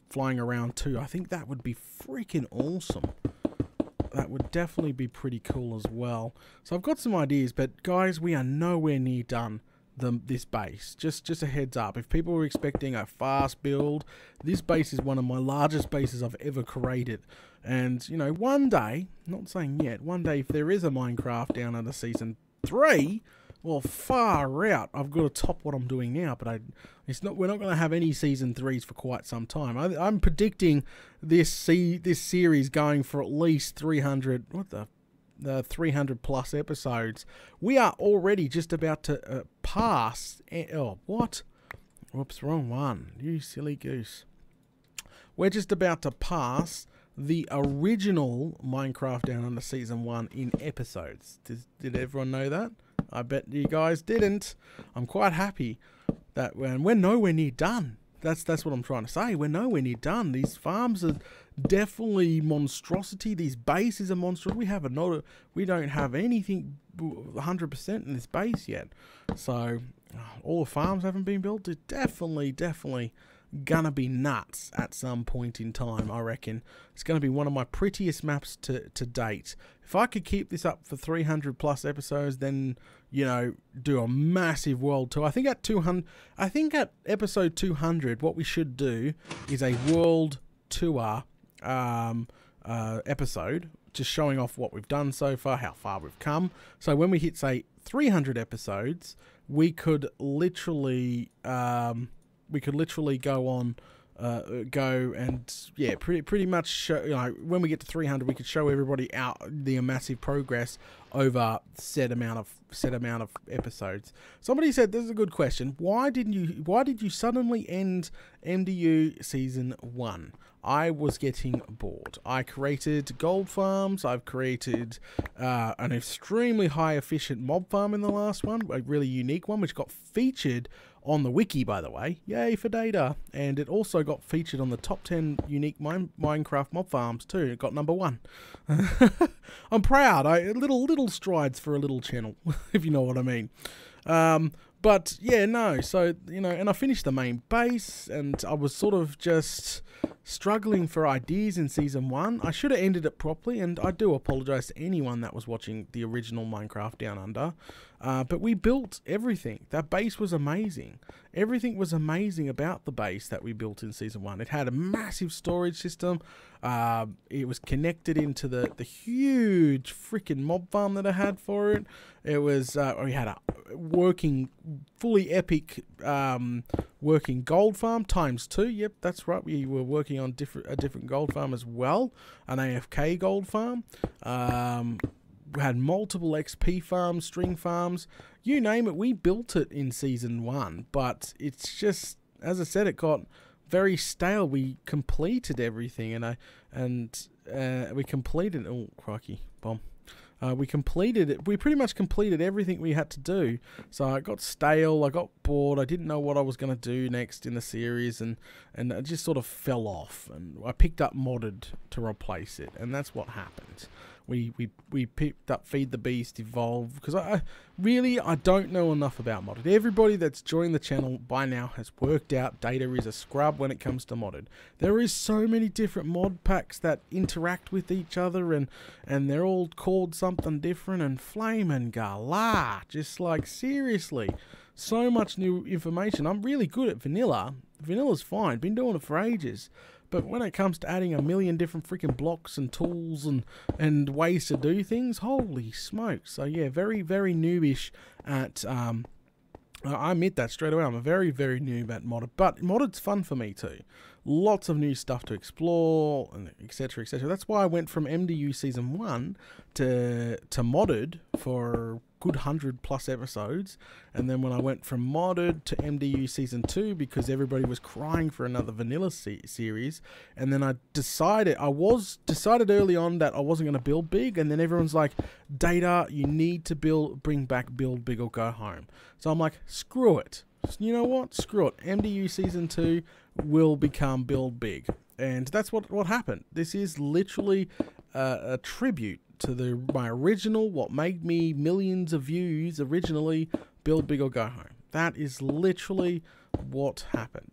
flying around too. I think that would be freaking awesome. That would definitely be pretty cool as well. So I've got some ideas, but guys, we are nowhere near done this base. Just a heads up. If people were expecting a fast build, this base is one of my largest bases I've ever created. And, you know, one day, not saying yet, one day if there is a Minecraft down under Season 3, well, far out, I've got to top what I'm doing now, but we're not going to have any Season 3s for quite some time. I'm predicting this series going for at least 300, the 300 plus episodes. We are already just about to pass, oh, what? Whoops, wrong one, you silly goose. We're just about to pass the original Minecraft Down Under Season 1 in episodes. Did everyone know that? I bet you guys didn't. I'm quite happy that we're nowhere near done. That's what I'm trying to say. We're nowhere near done. These farms are definitely monstrosity. These bases are monstrous. We don't have anything 100% in this base yet. So all the farms haven't been built. It's definitely gonna be nuts at some point in time, I reckon. It's gonna be one of my prettiest maps to date. If I could keep this up for 300 plus episodes, then, you know, do a massive world tour. I think at episode 200, what we should do is a world tour episode, just showing off what we've done so far, how far we've come. So when we hit, say, 300 episodes, we could literally go on, go and, yeah, pretty much show, you know, when we get to 300, we could show everybody out the massive progress over set amount of episodes. Somebody said, this is a good question, why did you suddenly end MDU Season 1? I was getting bored. I created gold farms. I've created an extremely high efficient mob farm in the last one, a really unique one, which got featured on the wiki, by the way. Yay for data. And it also got featured on the top 10 unique Minecraft mob farms too. It got #1. I'm proud. Little strides for a little channel, if you know what I mean. But yeah, no. So, you know, and I finished the main base, and I was sort of just struggling for ideas in Season 1. I should have ended it properly, and I do apologise to anyone that was watching the original Minecraft Down Under. But we built everything. That base was amazing. Everything was amazing about the base that we built in Season 1. It had a massive storage system. It was connected into the huge freaking mob farm that I had for it. It was, we had a working, fully epic working gold farm ×2. Yep, that's right. We were working on a different gold farm as well, an AFK gold farm. We had multiple XP farms, string farms, you name it. We built it in Season 1, but it's just, as I said, it got very stale. We completed everything, and we completed. Oh crikey, bomb! We completed it. We pretty much completed everything we had to do. So I got stale. I got bored. I didn't know what I was going to do next in the series, and it just sort of fell off. And I picked up modded to replace it, and that's what happened. We picked up Feed the Beast, Evolve, because I don't know enough about modded. Everybody that's joined the channel by now has worked out Data is a scrub when it comes to modded. There is so many different mod packs that interact with each other, and they're all called something different, and flame and galah, just like seriously, so much new information. I'm really good at vanilla. Vanilla's fine, been doing it for ages. But when it comes to adding a million different freaking blocks and tools and ways to do things, holy smokes. So yeah, very, very noobish at, I admit that straight away. I'm a very, very noob at modded. But modded's fun for me too. Lots of new stuff to explore, and etc, etc. That's why I went from MDU Season 1 to modded for good 100+ episodes, and then when I went from modded to MDU Season 2 because everybody was crying for another vanilla series, and then I decided early on that I wasn't going to build big, and then everyone's like, Data, you need to bring back build big or go home. So I'm like, screw it. You know what? Screw it. MDU Season 2 will become build big, and that's what happened. This is literally a tribute to my original, what made me millions of views originally, build big or go home. That is literally what happened.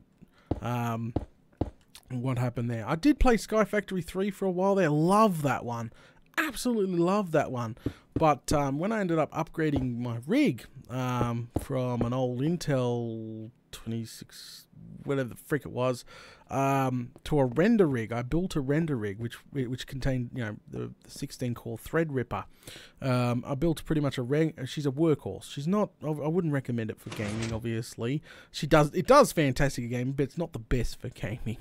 What happened there. I did play Sky Factory 3 for a while there. Love that one. Absolutely love that one. But when I ended up upgrading my rig from an old Intel 26, whatever the frick it was, to a render rig. I built a render rig which contained, you know, the 16-core Threadripper. I built pretty much she's a workhorse. She's not, I wouldn't recommend it for gaming, obviously. It does fantastic at gaming, but it's not the best for gaming.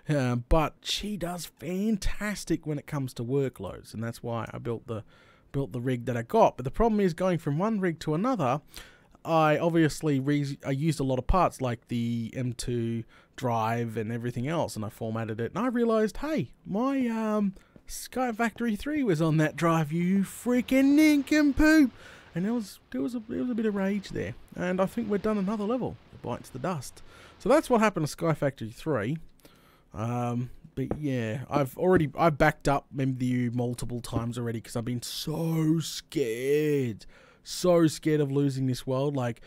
But she does fantastic when it comes to workloads, and that's why I built the rig that I got. But the problem is, going from one rig to another, I obviously used a lot of parts like the M2 drive and everything else, and I formatted it, and I realized, hey, my Sky Factory 3 was on that drive, you freaking nincompoop. And there was a bit of rage there, and I think we're done another level. It bites the dust. So that's what happened to Sky Factory 3. But yeah, I've backed up MDU multiple times already because I've been so scared of losing this world. Like,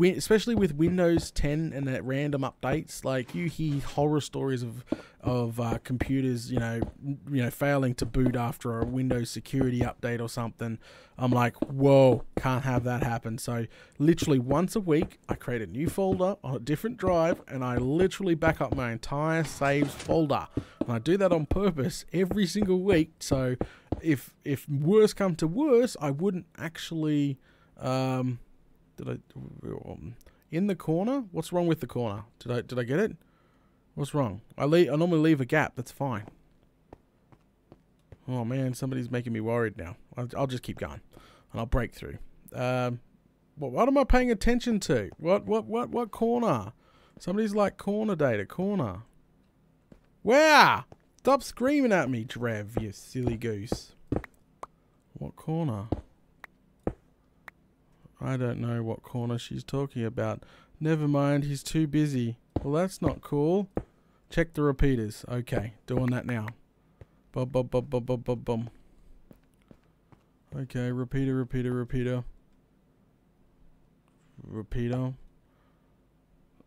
especially with Windows 10 and that random updates, like, you hear horror stories of computers, you know, failing to boot after a Windows security update or something. I'm like, whoa, can't have that happen. So literally once a week, I create a new folder on a different drive, and I literally back up my entire saves folder. And I do that on purpose every single week. So if worse come to worse, I wouldn't actually, in the corner? What's wrong with the corner? Did I get it? What's wrong? I normally leave a gap. That's fine. Oh man, somebody's making me worried now. I'll just keep going, and I'll break through. What am I paying attention to? What corner? Somebody's like, corner Data, corner. Where? Stop screaming at me, Trev, you silly goose. What corner? I don't know what corner she's talking about. Never mind, he's too busy. Well, that's not cool. Check the repeaters. Okay, doing that now. Bum, bum, bum, bum, bum, bum, bum. Okay, repeater. Repeater.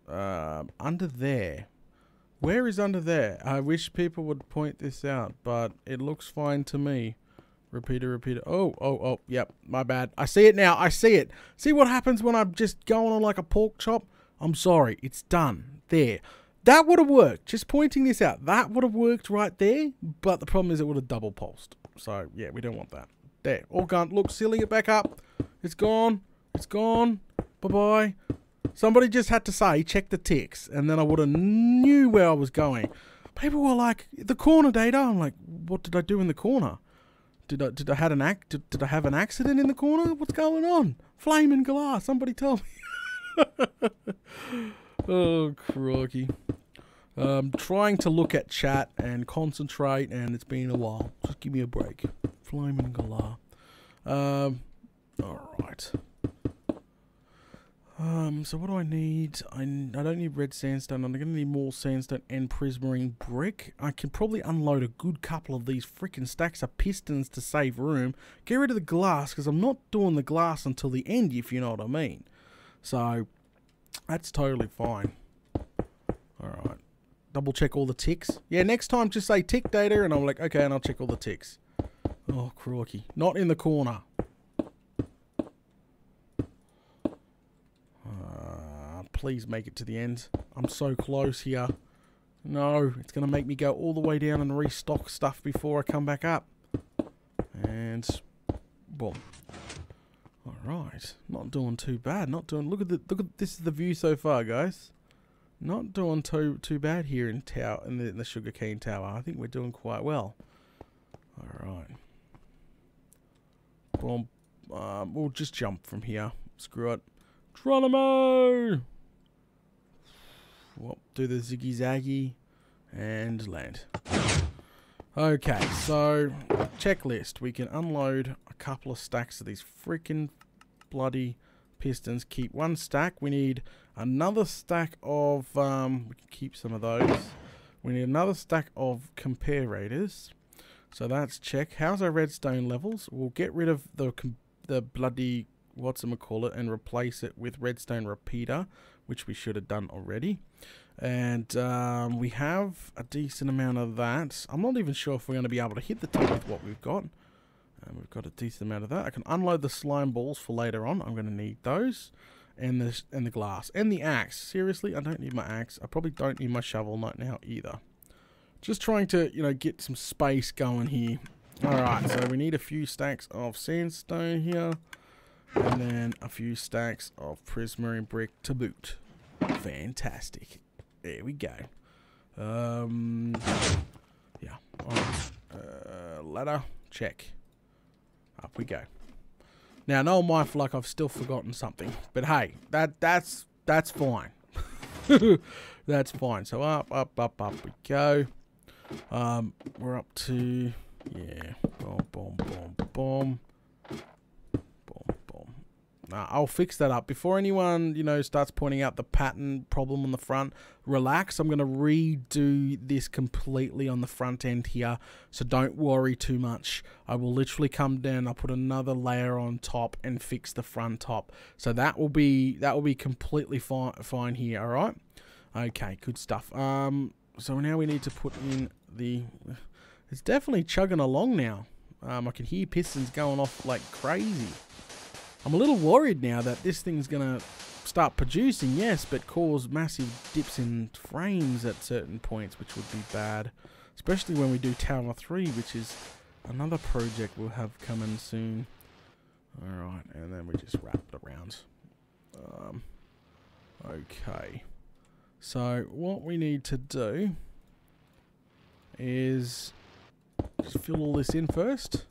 Under there. Where is under there? I wish people would point this out, but it looks fine to me. Repeater. Oh, yep, my bad. I see it now. I see it. See what happens when I'm just going on like a pork chop? I'm sorry. It's done. There. That would have worked. Just pointing this out. That would have worked right there, but the problem is it would have double pulsed. So, yeah, we don't want that. There. All gone. Look, sealing it back up. It's gone. It's gone. Bye-bye. Somebody just had to say, check the ticks, and then I would have knew where I was going. People were like, the corner data. I'm like, what did I do in the corner? Did I have an accident in the corner? What's going on? Flaming glass. Somebody tell me. Oh, crikey. Trying to look at chat and concentrate, and it's been a while. Just give me a break. Flaming glass. Alright. So what do I need? I don't need red sandstone. I'm going to need more sandstone and prismarine brick. I can probably unload a good couple of these freaking stacks of pistons to save room. Get rid of the glass, because I'm not doing the glass until the end, if you know what I mean. So, that's totally fine. Alright. Double check all the ticks. Yeah, next time just say tick data, and I'm like, okay, and I'll check all the ticks. Oh, crikey. Not in the corner. Please make it to the end. I'm so close here. No, it's going to make me go all the way down and restock stuff before I come back up. And boom. Alright. Not doing too bad. Not doing look at this is the view so far, guys. Not doing too bad here in the sugarcane tower. I think we're doing quite well. Alright. Boom. We'll just jump from here. Screw it. Geronimo! Well, do the ziggy zaggy and land. Okay, so checklist. We can unload a couple of stacks of these freaking bloody pistons. Keep one stack. We need another stack of we can keep some of those. We need another stack of comparators. So that's check. How's our redstone levels? We'll get rid of the bloody whatchamacallit and replace it with redstone repeater, which we should have done already. And we have a decent amount of that. I'm not even sure if we're going to be able to hit the top with what we've got. We've got a decent amount of that. I can unload the slime balls for later on. I'm going to need those. And the glass. And the axe. Seriously, I don't need my axe. I probably don't need my shovel right now either. Just trying to, you know, get some space going here. Alright, so we need a few stacks of sandstone here. And then a few stacks of prismarine brick to boot. Fantastic. There we go. Yeah. Alright. Ladder. Check. Up we go. Now, no my luck, I've still forgotten something. But hey, that's fine. That's fine. So up we go. We're up to, yeah. Boom, boom, boom, boom. I'll fix that up. Before anyone, you know, starts pointing out the pattern problem on the front, relax. I'm going to redo this completely on the front end here, so don't worry too much. I will literally come down, I'll put another layer on top and fix the front top. So that will be completely fine here, all right? Okay, good stuff. So now we need to put in the... It's definitely chugging along now. I can hear pistons going off like crazy. I'm a little worried now that this thing's going to start producing, yes, but cause massive dips in frames at certain points, which would be bad. Especially when we do Tower 3, which is another project we'll have coming soon. Alright, and then we just wrap it around. Okay. So, what we need to do is just fill all this in first.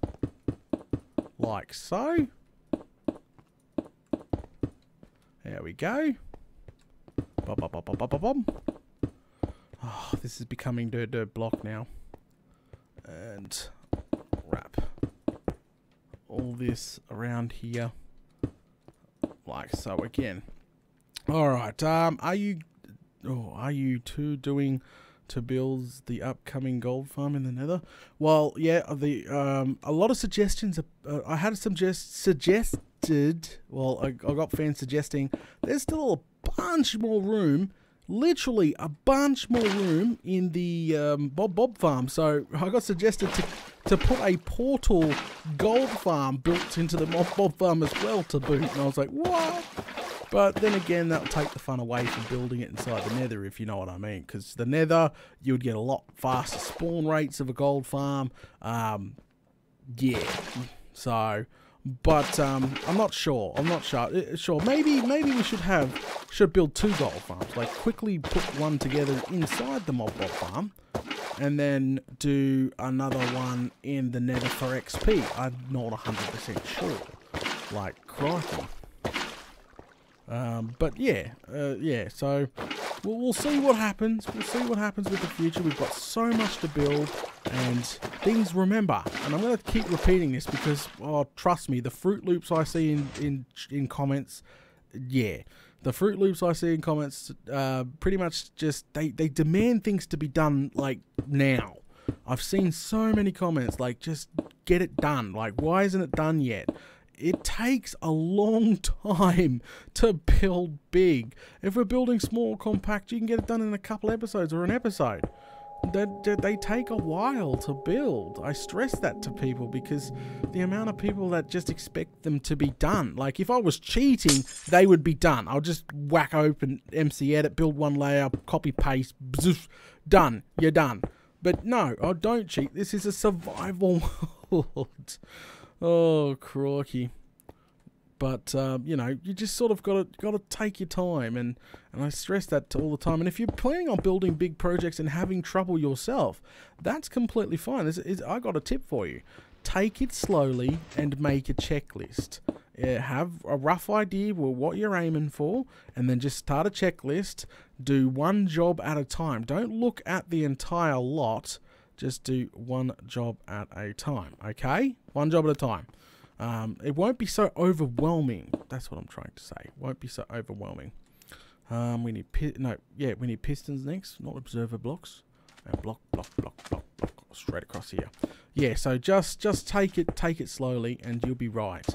Like so. There we go. Oh, this is becoming dirt block now. And wrap all this around here. Like so again. Alright, are you two doing to build the upcoming gold farm in the nether? Well, yeah, a lot of suggestions, I had some suggested, well, I got fans suggesting there's still a bunch more room literally a bunch more room in the Bob farm. So I got suggested to put a portal gold farm built into the Bob farm as well to boot. And I was like, what? But then again, that'll take the fun away from building it inside the nether, if you know what I mean. Because the nether, you would get a lot faster spawn rates of a gold farm. Yeah. So, but I'm not sure. Sure. Maybe we should build 2 gold farms. Like quickly put one together inside the Bob farm, and then do another one in the nether for XP. I'm not 100% sure. Like crikey. But yeah, so we'll see what happens. We'll see what happens with the future. We've got so much to build and things, remember, and I'm going to keep repeating this because, oh, trust me, the Fruit Loops I see in comments, yeah, the Fruit Loops I see in comments, pretty much just, they demand things to be done, like, now. I've seen so many comments, like, just get it done. Like, why isn't it done yet? It takes a long time to build big. If we're building small, compact, you can get it done in a couple episodes or an episode. They take a while to build. I stress that to people because the amount of people that just expect them to be done. Like, if I was cheating, they would be done. I'll just whack open MC Edit, build one layer, copy, paste, bzz, done. You're done. But no, I don't cheat. This is a survival world. Oh, crikey. But, you know, you just sort of got to take your time, and I stress that all the time. And if you're planning on building big projects and having trouble yourself, that's completely fine. I got a tip for you. Take it slowly and make a checklist. Have a rough idea of what you're aiming for, and then just start a checklist. Do one job at a time. Don't look at the entire lot. Just do one job at a time, okay? One job at a time. It won't be so overwhelming. That's what I'm trying to say. It won't be so overwhelming. We need pistons next, not observer blocks. And block, straight across here. Yeah, so just take it slowly, and you'll be right.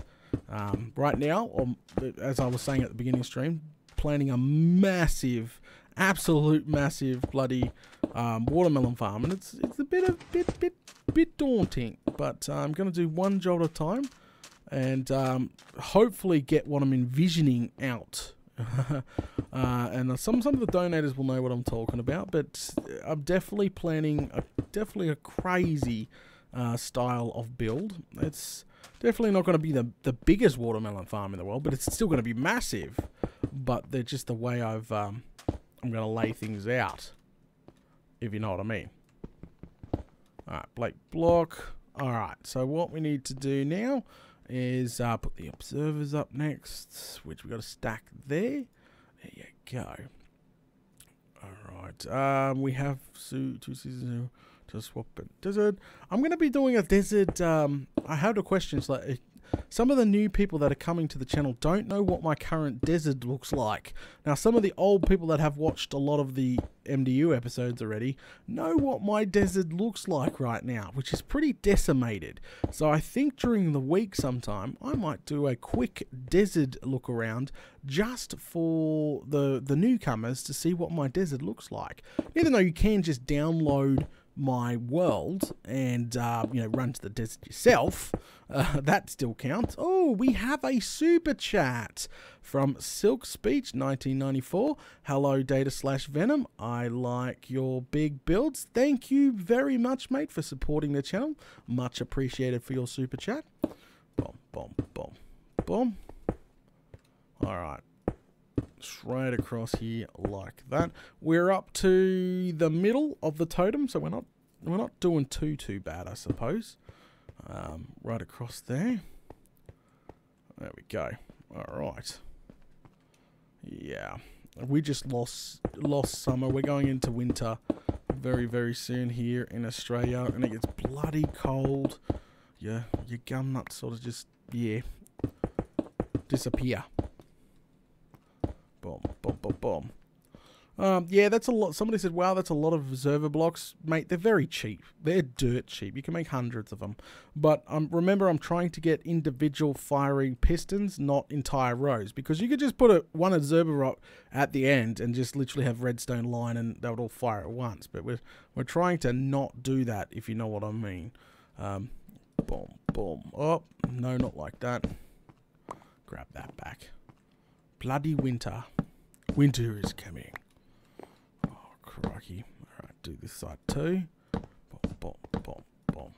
Right now, as I was saying at the beginning of the stream, planning a massive, absolute massive bloody watermelon farm, and it's a bit daunting, but I'm going to do one job at a time, and hopefully get what I'm envisioning out. And some of the donators will know what I'm talking about, but I'm definitely planning a crazy style of build. It's definitely not going to be the biggest watermelon farm in the world, but it's still going to be massive. But they're just the way I'm going to lay things out, if you know what I mean. Alright, Blake block. Alright, so what we need to do now is put the observers up next, which we've got to stack there. There you go. Alright, we have two seasons to swap a desert. I'm going to be doing a desert. I had a question. Like, some of the new people that are coming to the channel don't know what my current desert looks like. Now, some of the old people that have watched a lot of the MDU episodes already know what my desert looks like right now, which is pretty decimated. So I think during the week sometime, I might do a quick desert look around just for the newcomers to see what my desert looks like. Even though you can just download my world and you know, run to the desert yourself, that still counts. Oh, we have a super chat from Silk Speech 1994. Hello, Data/Venom. I like your big builds. Thank you very much, mate, for supporting the channel. Much appreciated for your super chat. Boom, boom, boom, boom. All right. Straight across here like that. We're up to the middle of the totem, so we're not doing too bad, I suppose. Right across there. There we go. All right. Yeah, we just lost summer. We're going into winter very, very soon here in Australia, and it gets bloody cold. Yeah, your gum nuts sort of just, yeah, disappear. Boom, boom, boom, boom. Yeah, that's a lot. Somebody said, wow, that's a lot of observer blocks. Mate, they're very cheap. They're dirt cheap. You can make hundreds of them. But remember, I'm trying to get individual firing pistons, not entire rows. Because you could just put one observer rock at the end and just literally have redstone line and they would all fire at once. But we're trying to not do that, if you know what I mean. Boom, boom. Oh, no, not like that. Grab that back. Bloody winter. Winter is coming. Crikey. Alright, do this side too. Boom, boom, boom, boom.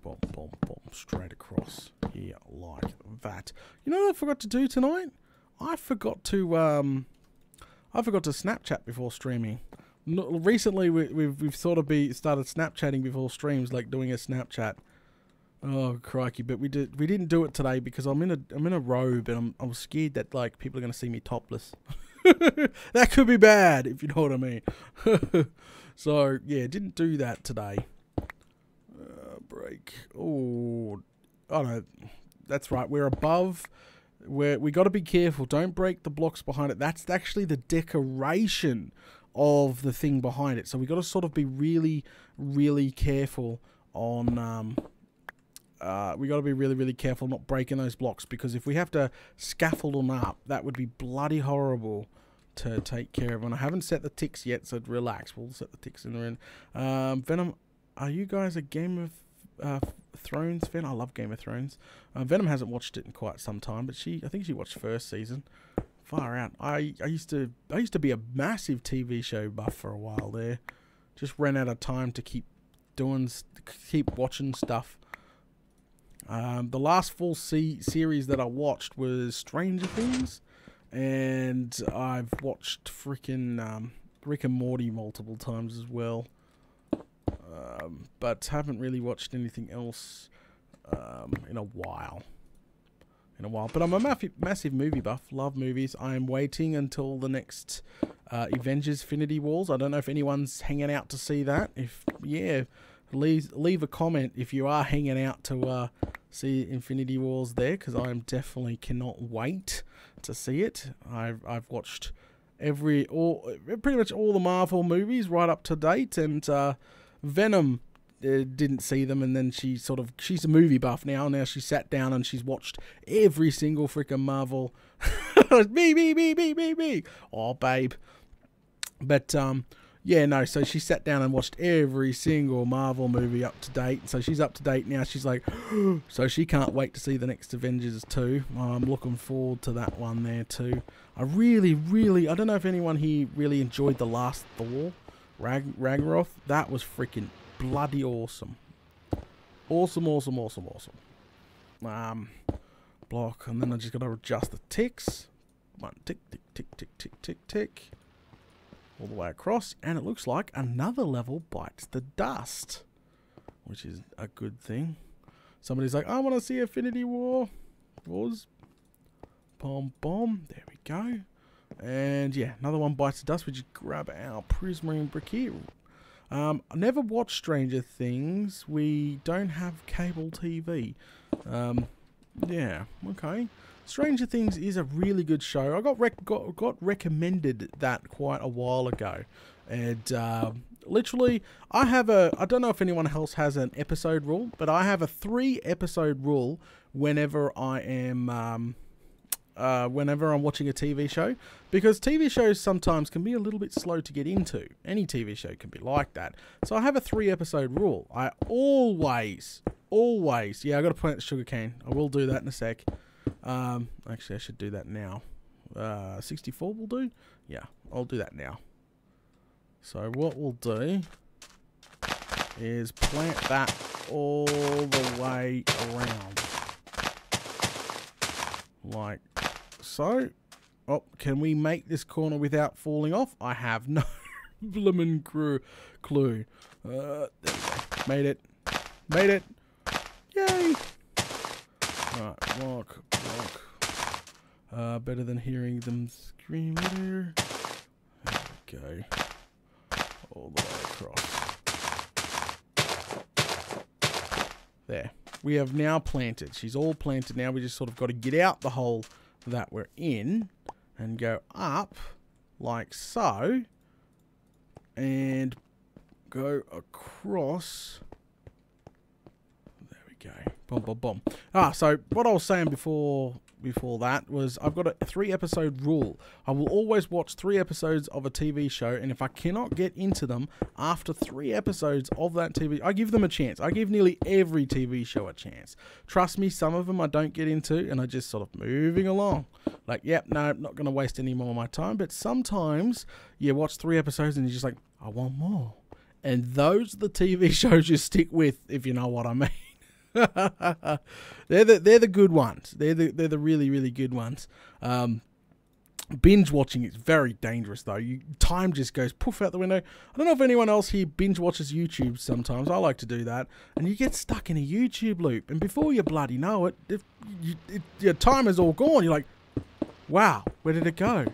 Boom, boom, boom. Straight across here like that. You know what I forgot to do tonight? I forgot to Snapchat before streaming. Recently we've sort of started Snapchatting before streams, like doing a Snapchat. Oh crikey, but we didn't do it today because I'm in a robe and I'm scared that like people are gonna see me topless. That could be bad, if you know what I mean. So yeah, didn't do that today. Break. Oh no, that's right. We're above. We got to be careful. Don't break the blocks behind it. That's actually the decoration of the thing behind it. So we got to sort of be really, really careful on. We got to be really, really careful not breaking those blocks, because if we have to scaffold them up, that would be bloody horrible to take care of. And I haven't set the ticks yet, so relax. We'll set the ticks in the end. Venom, are you guys a Game of Thrones fan? I love Game of Thrones. Venom hasn't watched it in quite some time, but I think she watched first season. Far out. I used to be a massive TV show buff for a while there. Just ran out of time to keep watching stuff. The last full series that I watched was Stranger Things, and I've watched freaking Rick and Morty multiple times as well, but haven't really watched anything else in a while. But I'm a massive movie buff. Love movies. I am waiting until the next Avengers Infinity Wars. I don't know if anyone's hanging out to see that. If yeah, leave a comment if you are hanging out to see Infinity Wars there, because I am definitely cannot wait to see it. I've watched pretty much all the Marvel movies right up to date, and Venom didn't see them, and then she's a movie buff now. Now she sat down and she's watched every single freaking Marvel. me. Oh, babe. But yeah, no, so she sat down and watched every single Marvel movie up to date. So she's up to date now. She's like, so she can't wait to see the next Avengers 2. I'm looking forward to that one there too. I don't know if anyone here really enjoyed the last Thor, Ragnarok. That was freaking bloody awesome. Awesome. Block, and then I just got to adjust the ticks. One tick, tick. All the way across, and it looks like another level bites the dust, which is a good thing. Somebody's like, I want to see Infinity Wars. Bomb. There we go. And yeah, another one bites the dust. We just grab our prismarine brick here. I never watched Stranger Things. We don't have cable TV. Yeah, okay. Stranger Things is a really good show. I got recommended that quite a while ago, and literally I don't know if anyone else has an episode rule, but I have a 3-episode rule whenever I'm watching a TV show, because TV shows sometimes can be a little bit slow to get into. Any TV show can be like that. So I have a 3-episode rule. I always, yeah, I got to plant sugarcane. I will do that in a sec. Actually, I should do that now. 64 will do? Yeah, I'll do that now. So what we'll do is plant that all the way around. Like so. Oh, can we make this corner without falling off? I have no bloomin' clue. There we go. Made it. Yay! Right, block. Better than hearing them scream there. There we go. All the way across. There. We have now planted. She's all planted now. We just sort of got to get out the hole that we're in and go up like so, and go across. There we go. Boom, boom, boom. So what I was saying before that was I've got a 3-episode rule. I will always watch 3 episodes of a TV show, and if I cannot get into them after 3 episodes of that TV, I give them a chance. I give nearly every TV show a chance. Trust me, some of them I don't get into, and I just sort of moving along. Like, yep, no, not going to waste any more of my time. But sometimes you watch 3 episodes and you're just like, I want more. And those are the TV shows you stick with, if you know what I mean. They're the good ones. They're the really, really good ones. Binge watching is very dangerous though. Time just goes poof out the window. I don't know if anyone else here binge watches YouTube sometimes. I like to do that, and you get stuck in a YouTube loop, and before you bloody know it, your time is all gone. You're like, wow, where did it go?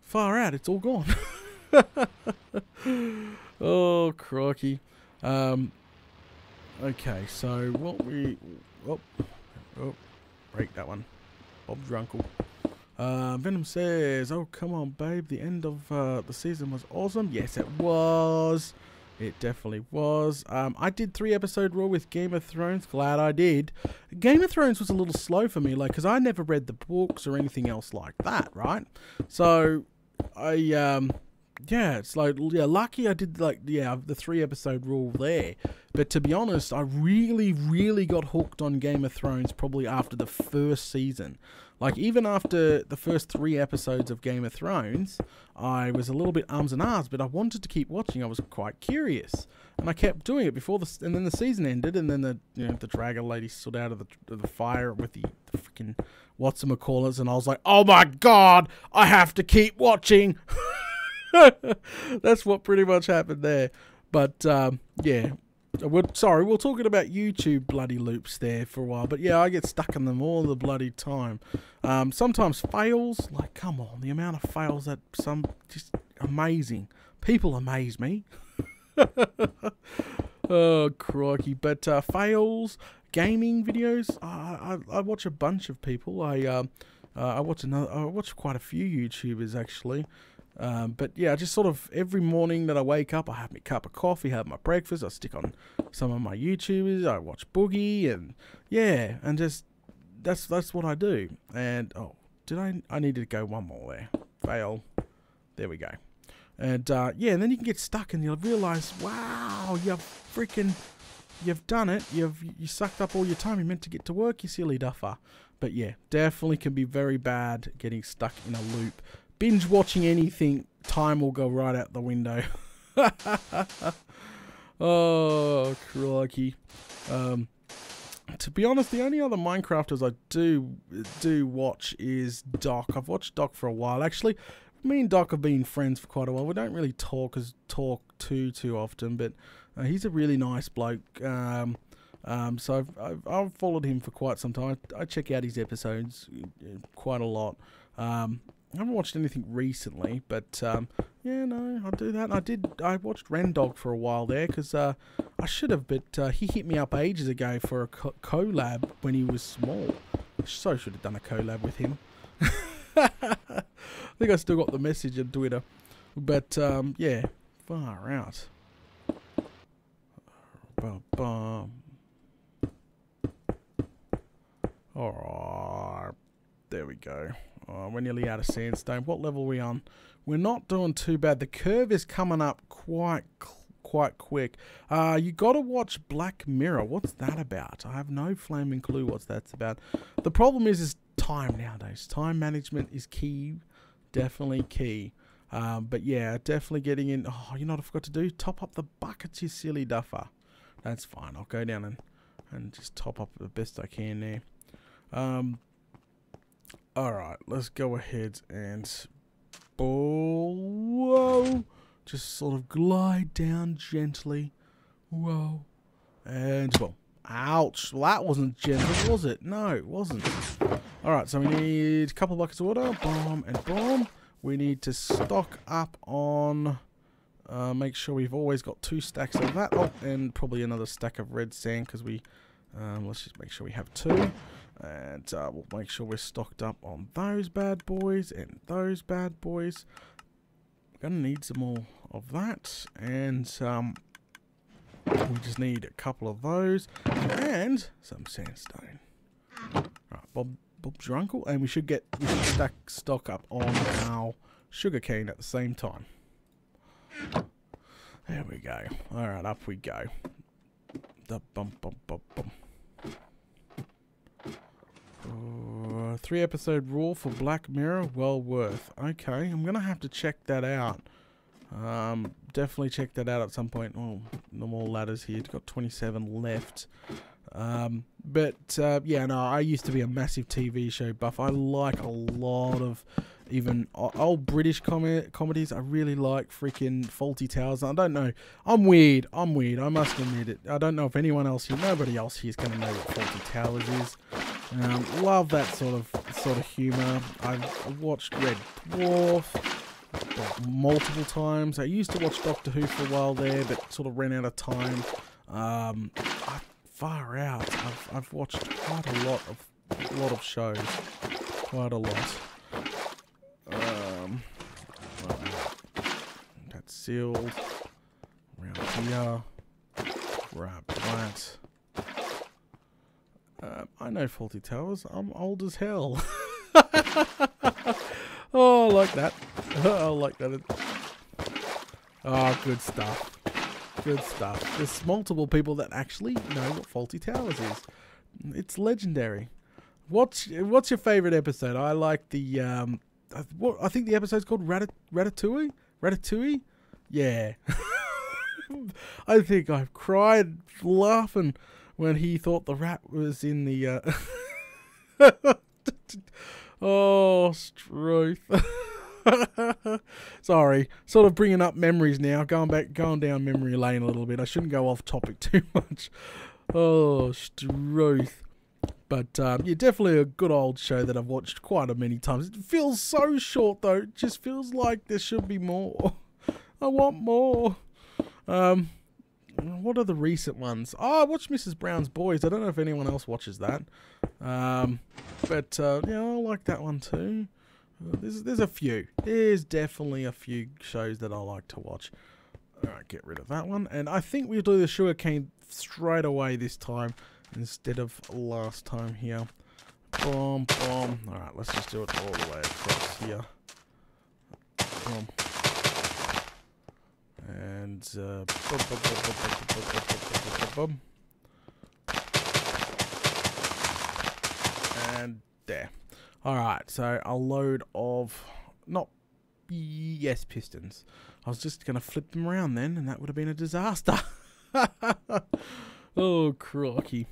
Far out, it's all gone. Oh crikey. Okay, so what we... Oh, break that one. Bob's Drunkle. Venom says, oh, come on, babe. The end of the season was awesome. Yes, it was. It definitely was. I did 3-episode rule with Game of Thrones. Glad I did. Game of Thrones was a little slow for me, like, because I never read the books or anything else like that, right? So, yeah, it's like, yeah, lucky I did, like, yeah, the 3-episode rule there. But to be honest, I really, really got hooked on Game of Thrones probably after the first season. Like, even after the first 3 episodes of Game of Thrones, I was a little bit ums and ahs, but I wanted to keep watching. I was quite curious. And I kept doing it before and then the season ended, and then the dragon lady stood out of the fire with the freaking whatchamacallits, and I was like, oh my god, I have to keep watching! That's what pretty much happened there. But yeah, we're talking about YouTube bloody loops there for a while. But yeah, I get stuck in them all the bloody time. Sometimes fails, like, come on, the amount of fails that just amazing. People amaze me. Oh crikey. But fails, gaming videos, I watch a bunch of people. I watch quite a few YouTubers actually. But yeah, just sort of every morning that I wake up, I have my cup of coffee, have my breakfast, I stick on some of my YouTubers, I watch Boogie, and yeah, and just that's what I do. And oh, I needed to go one more there. Fail. There we go. And yeah, and then you can get stuck and you'll realise, wow, you've done it. You sucked up all your time. You meant to get to work, you silly duffer. But yeah, definitely can be very bad getting stuck in a loop. Binge watching anything, time will go right out the window. Oh, crikey. To be honest, the only other Minecrafters I do watch is Doc. I've watched Doc for a while. Actually, me and Doc have been friends for quite a while. We don't really talk too often, but he's a really nice bloke. So I've followed him for quite some time. I check out his episodes quite a lot. I haven't watched anything recently, but yeah, no, I'll do that. I watched Rendog for a while there because I should have, but he hit me up ages ago for a collab when he was small. So should have done a collab with him. I think I still got the message on Twitter, but yeah, far out. Alright, there we go. We're nearly out of sandstone. What level are we on? We're not doing too bad. The curve is coming up quite quick. You got to watch Black Mirror. What's that about? I have no flaming clue what that's about. The problem is time nowadays. Time management is key. Definitely key. But yeah, definitely getting in. Oh, you know what I forgot to do? Top up the buckets, you silly duffer. That's fine. I'll go down and just top up the best I can there. Alright, let's go ahead and whoa, just sort of glide down gently. Whoa. And boom. Ouch. Well, that wasn't gentle, was it? No, it wasn't. Alright, so we need a couple of buckets of water. Boom and boom. We need to stock up on... make sure we've always got 2 stacks of that. Oh, and probably another stack of red sand because we... let's just make sure we have 2. And we'll make sure we're stocked up on those bad boys and those bad boys. gonna need some more of that, and we just need a couple of those and some sandstone. Right, Bob's your uncle, and we should stock up on our sugarcane at the same time. There we go. All right, up we go. The bum. 3-episode Raw for Black Mirror, well worth. Okay, I'm gonna have to check that out. Definitely check that out at some point. Oh, no more ladders here. It's got 27 left. Yeah, no, I used to be a massive TV show buff. I like a lot of even old British comedies. I really like freaking Fawlty Towers. I don't know. I'm weird. I must admit it. I don't know if anyone else here, nobody else here is going to know what Fawlty Towers is. Love that sort of humor. I've watched Red Dwarf multiple times. I used to watch Doctor Who for a while there, but sort of ran out of time. Far out. I've watched quite a lot of shows. Quite a lot. That's sealed. Around here. Grab that. I know Fawlty Towers. I'm old as hell. Oh, I like that. I like that. Oh, good stuff. Good stuff. There's multiple people that actually know what Fawlty Towers is. It's legendary. What's your favorite episode? I like the I think the episode's called Ratatouille. Ratatouille. Yeah. I think I've cried laughing when he thought the rat was in the oh, Struth. Sorry, sort of bringing up memories now. Going down memory lane a little bit. I shouldn't go off topic too much. Oh, Struth. But yeah, definitely a good old show that I've watched quite a many times. It feels so short though. It just feels like there should be more. I want more. What are the recent ones? Oh, I watched Mrs. Brown's Boys. I don't know if anyone else watches that. Yeah, I like that one too. There's a few. There's definitely a few shows that I like to watch. Alright, get rid of that one. And I think we'll do the sugarcane straight away this time instead of last time here. Boom, boom. Alright, let's just do it all the way across here. Boom. And boom. And there. Alright, so a load of pistons. I was just going to flip them around then, and that would have been a disaster. Oh, crocky.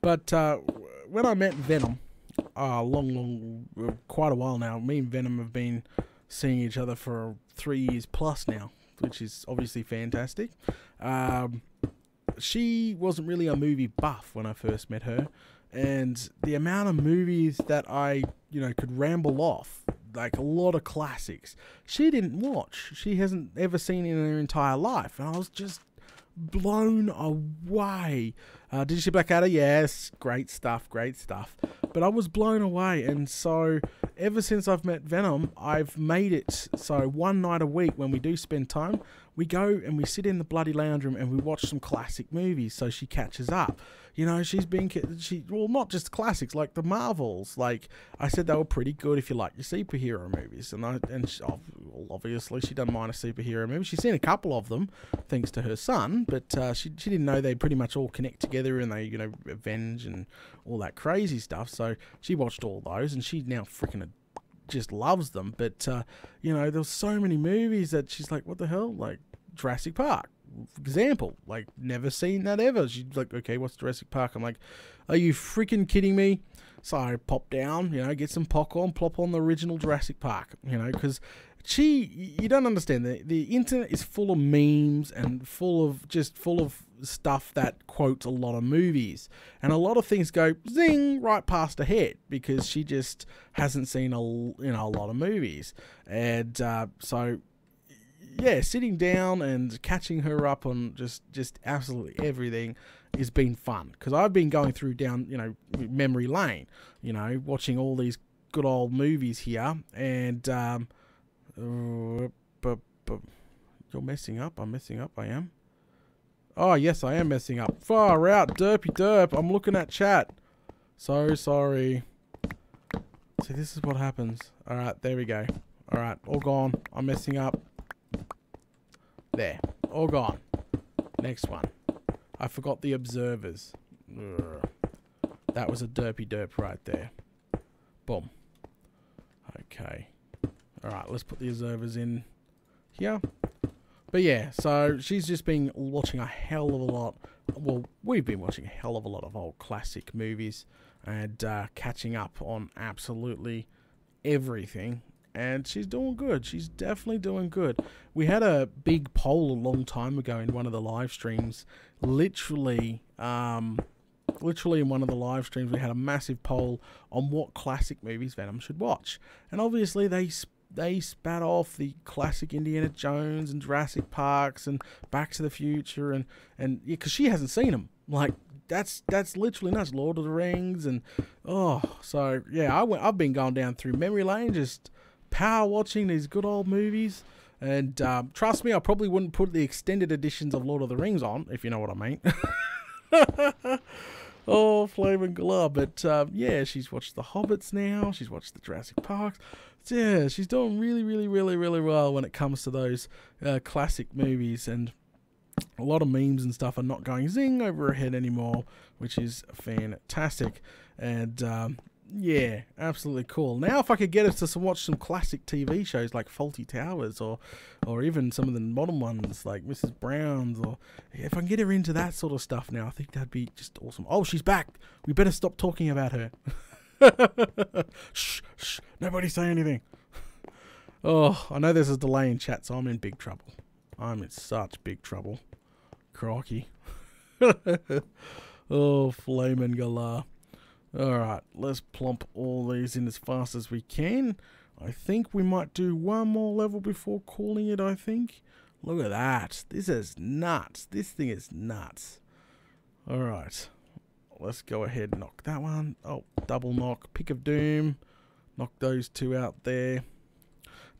But when I met Venom, quite a while now, me and Venom have been seeing each other for 3 years plus now, which is obviously fantastic. She wasn't really a movie buff when I first met her, and the amount of movies that I, could ramble off, like a lot of classics, she didn't watch. She hasn't ever seen in her entire life, and I was just blown away. Did you see Blackadder? Yes, great stuff. But I was blown away, and so ever since I've met Venom, I've made it so one night a week when we do spend time, we go and we sit in the bloody lounge room and we watch some classic movies so she catches up. Well, not just classics, like the Marvels. Like I said, they were pretty good if you like your superhero movies. Obviously she doesn't mind a superhero movie. She's seen a couple of them, thanks to her son, but she didn't know they pretty much all connect together and they, avenge and all that crazy stuff. So she watched all those and she now freaking just loves them. But, there was so many movies that she's like, what the hell? Like Jurassic Park. Example, like never seen that ever. She's like, okay, what's Jurassic Park? I'm like, are you freaking kidding me? So I pop down, get some popcorn, plop on the original Jurassic Park, because you don't understand, the internet is full of memes and full of stuff that quotes a lot of movies, and a lot of things go zing right past her head because she just hasn't seen a lot of movies, and so. Yeah, sitting down and catching her up on just absolutely everything has been fun. Because I've been going through down, memory lane, watching all these good old movies here. And You're messing up. I'm messing up. I am. Oh, yes, I am messing up. Far out. Derpy derp. I'm looking at chat. So sorry. See, this is what happens. Alright, there we go. Alright, all gone. I'm messing up. There. All gone. Next one. I forgot the observers. Ugh. That was a derpy derp right there. Boom. Okay. Alright, let's put the observers in here. But yeah, so she's just been watching a hell of a lot. Well, we've been watching a hell of a lot of old classic movies and catching up on absolutely everything. And she's doing good. She's definitely doing good. We had a big poll a long time ago in one of the live streams. Literally in one of the live streams, we had a massive poll on what classic movies Venom should watch. And obviously they spat off the classic Indiana Jones and Jurassic Parks and Back to the Future and yeah, because she hasn't seen them. Like that's literally nuts. Lord of the Rings and so yeah, I've been going down through memory lane, just power watching these good old movies. And trust me, I probably wouldn't put the extended editions of Lord of the Rings on, if you know what I mean. Oh, flaming glow. But yeah, she's watched The Hobbits now. She's watched the Jurassic Parks. So, yeah, she's doing really, really, really, really well when it comes to those classic movies. And a lot of memes and stuff are not going zing over her head anymore, which is fantastic. And yeah, absolutely cool. Now, if I could get us to watch some classic TV shows like Fawlty Towers or even some of the modern ones like Mrs. Brown's, or if I can get her into that sort of stuff now, I think that'd be just awesome. Oh, she's back. We better stop talking about her. Shh, shh, nobody say anything. Oh, I know there's a delay in chat, so I'm in big trouble. I'm in such big trouble. Crikey. Oh, flamin' galah. Alright, let's plump all these in as fast as we can. I think we might do one more level before calling it, I think. Look at that. This is nuts. This thing is nuts. Alright. Let's go ahead and knock that one. Oh, double knock. Pick of Doom. Knock those two out there.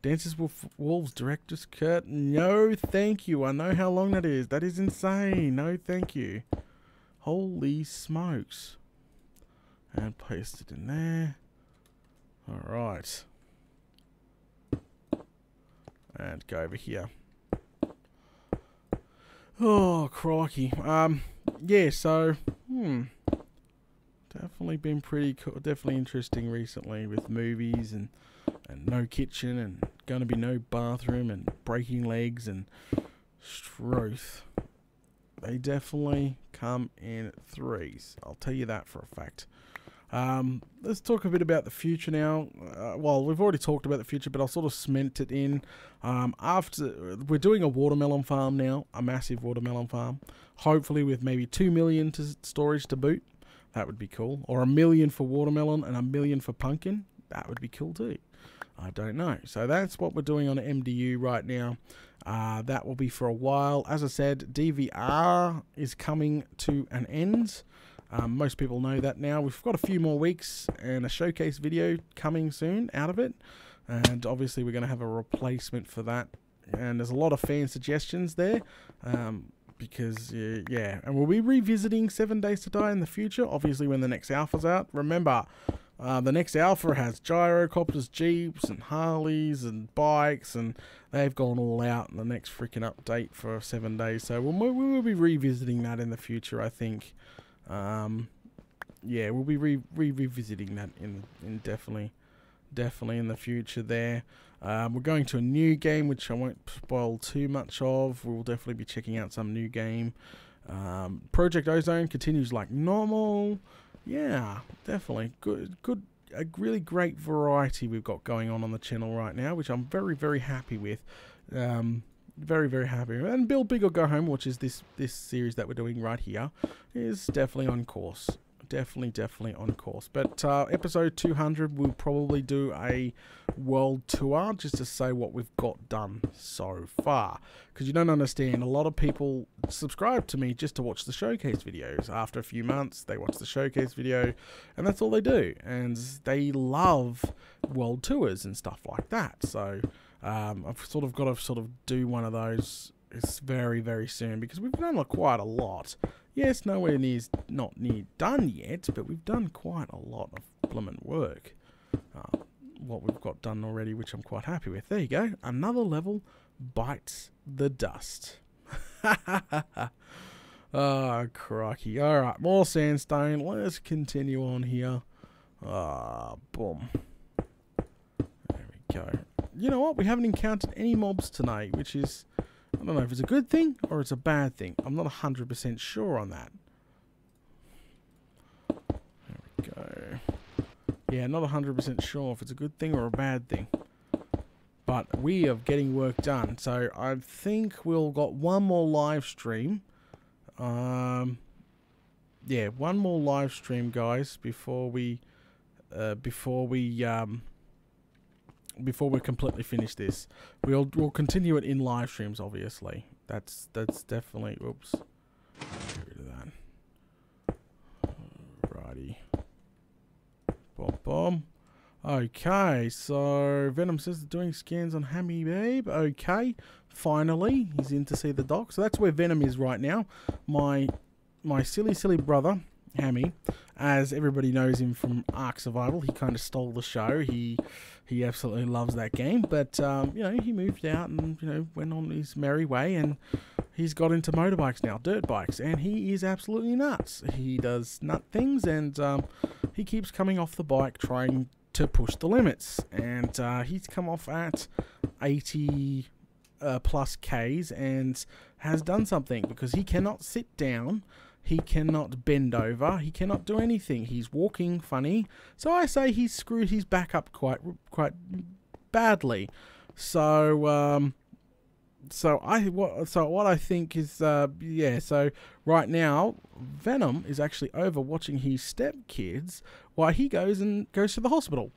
Dances with Wolves Director's Cut. No, thank you. I know how long that is. That is insane. No, thank you. Holy smokes. And paste it in there. Alright. And go over here. Oh, crikey. Yeah, so, definitely been pretty cool, definitely interesting recently with movies and no kitchen and gonna be no bathroom and breaking legs and Struth. They definitely come in threes. I'll tell you that for a fact. Let's talk a bit about the future now. Well, we've already talked about the future, but I'll sort of cement it in. We're doing a watermelon farm now, a massive watermelon farm. Hopefully with maybe 2 million storage to boot. That would be cool. Or 1 million for watermelon and 1 million for pumpkin. That would be cool too. I don't know. So that's what we're doing on MDU right now. That will be for a while. As I said, DVR is coming to an end. Most people know that now. We've got a few more weeks and a showcase video coming soon out of it. And obviously we're going to have a replacement for that. And there's a lot of fan suggestions there. Because, yeah. And we'll be revisiting 7 Days to Die in the future. Obviously when the next alpha's out. Remember, the next alpha has gyrocopters, jeeps, and Harleys, and bikes. And they've gone all out in the next freaking update for 7 days. So we will be revisiting that in the future, I think. Yeah, we'll be revisiting that in definitely in the future there. We're going to a new game, which I won't spoil too much of. We'll definitely be checking out some new game. Project Ozone continues like normal. Yeah, definitely good. A really great variety we've got going on the channel right now, which I'm very, very happy with. Very, very happy. And Build Big or Go Home, which is this series that we're doing right here, is definitely on course. Definitely on course. But episode 200, we'll probably do a world tour just to say what we've got done so far. Because you don't understand, a lot of people subscribe to me just to watch the showcase videos. After a few months, they watch the showcase video, and that's all they do. And they love world tours and stuff like that. So I've sort of got to sort of do one of those. It's very, very soon because we've done quite a lot. Yes, nowhere not near done yet, but we've done quite a lot of blooming work. What we've got done already, which I'm quite happy with. There you go. Another level bites the dust. Oh, crikey. Alright, more sandstone. Let's continue on here. Boom. There we go. You know what? We haven't encountered any mobs tonight, which is... I don't know if it's a good thing or it's a bad thing. I'm not 100% sure on that. There we go. Yeah, not 100% sure if it's a good thing or a bad thing. But we are getting work done. So I think we'll got one more live stream. Yeah, one more live stream, guys, before we completely finish this. We'll continue it in live streams, obviously. That's definitely. Oops. Get rid of that. Alrighty. Boom, boom. Okay, so Venom says they're doing scans on Hammy Babe. Okay, finally he's in to see the doc. So that's where Venom is right now. My silly brother Hammy, as everybody knows him from Ark Survival. He kind of stole the show. He absolutely loves that game. But you know, he moved out and went on his merry way, and he's got into motorbikes now, dirt bikes, and he is absolutely nuts. He does nut things, and he keeps coming off the bike trying to push the limits, and he's come off at 80 plus Ks and has done something, because he cannot sit down, he cannot bend over, he cannot do anything. He's walking funny, so I say he's screwed his back up quite badly. So what I think is yeah. So right now, Venom is actually over watching his stepkids while he goes to the hospital.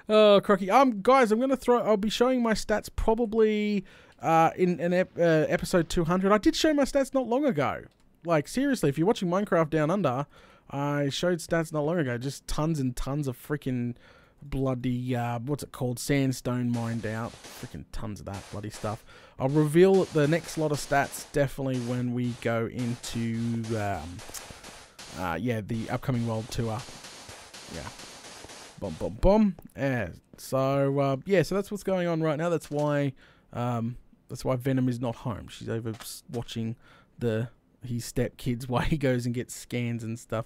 Oh, crocky. Guys, I'll be showing my stats probably in episode 200. I did show my stats not long ago. Like, seriously, if you're watching Minecraft Down Under, I showed stats not long ago. Just tons and tons of freaking bloody, what's it called? Sandstone mined out. Freaking tons of that bloody stuff. I'll reveal the next lot of stats definitely when we go into, yeah, the upcoming world tour. Yeah. Boom, boom, boom. Yeah. So, yeah, so that's what's going on right now. That's why Venom is not home. She's over watching his stepkids while he goes and gets scans and stuff,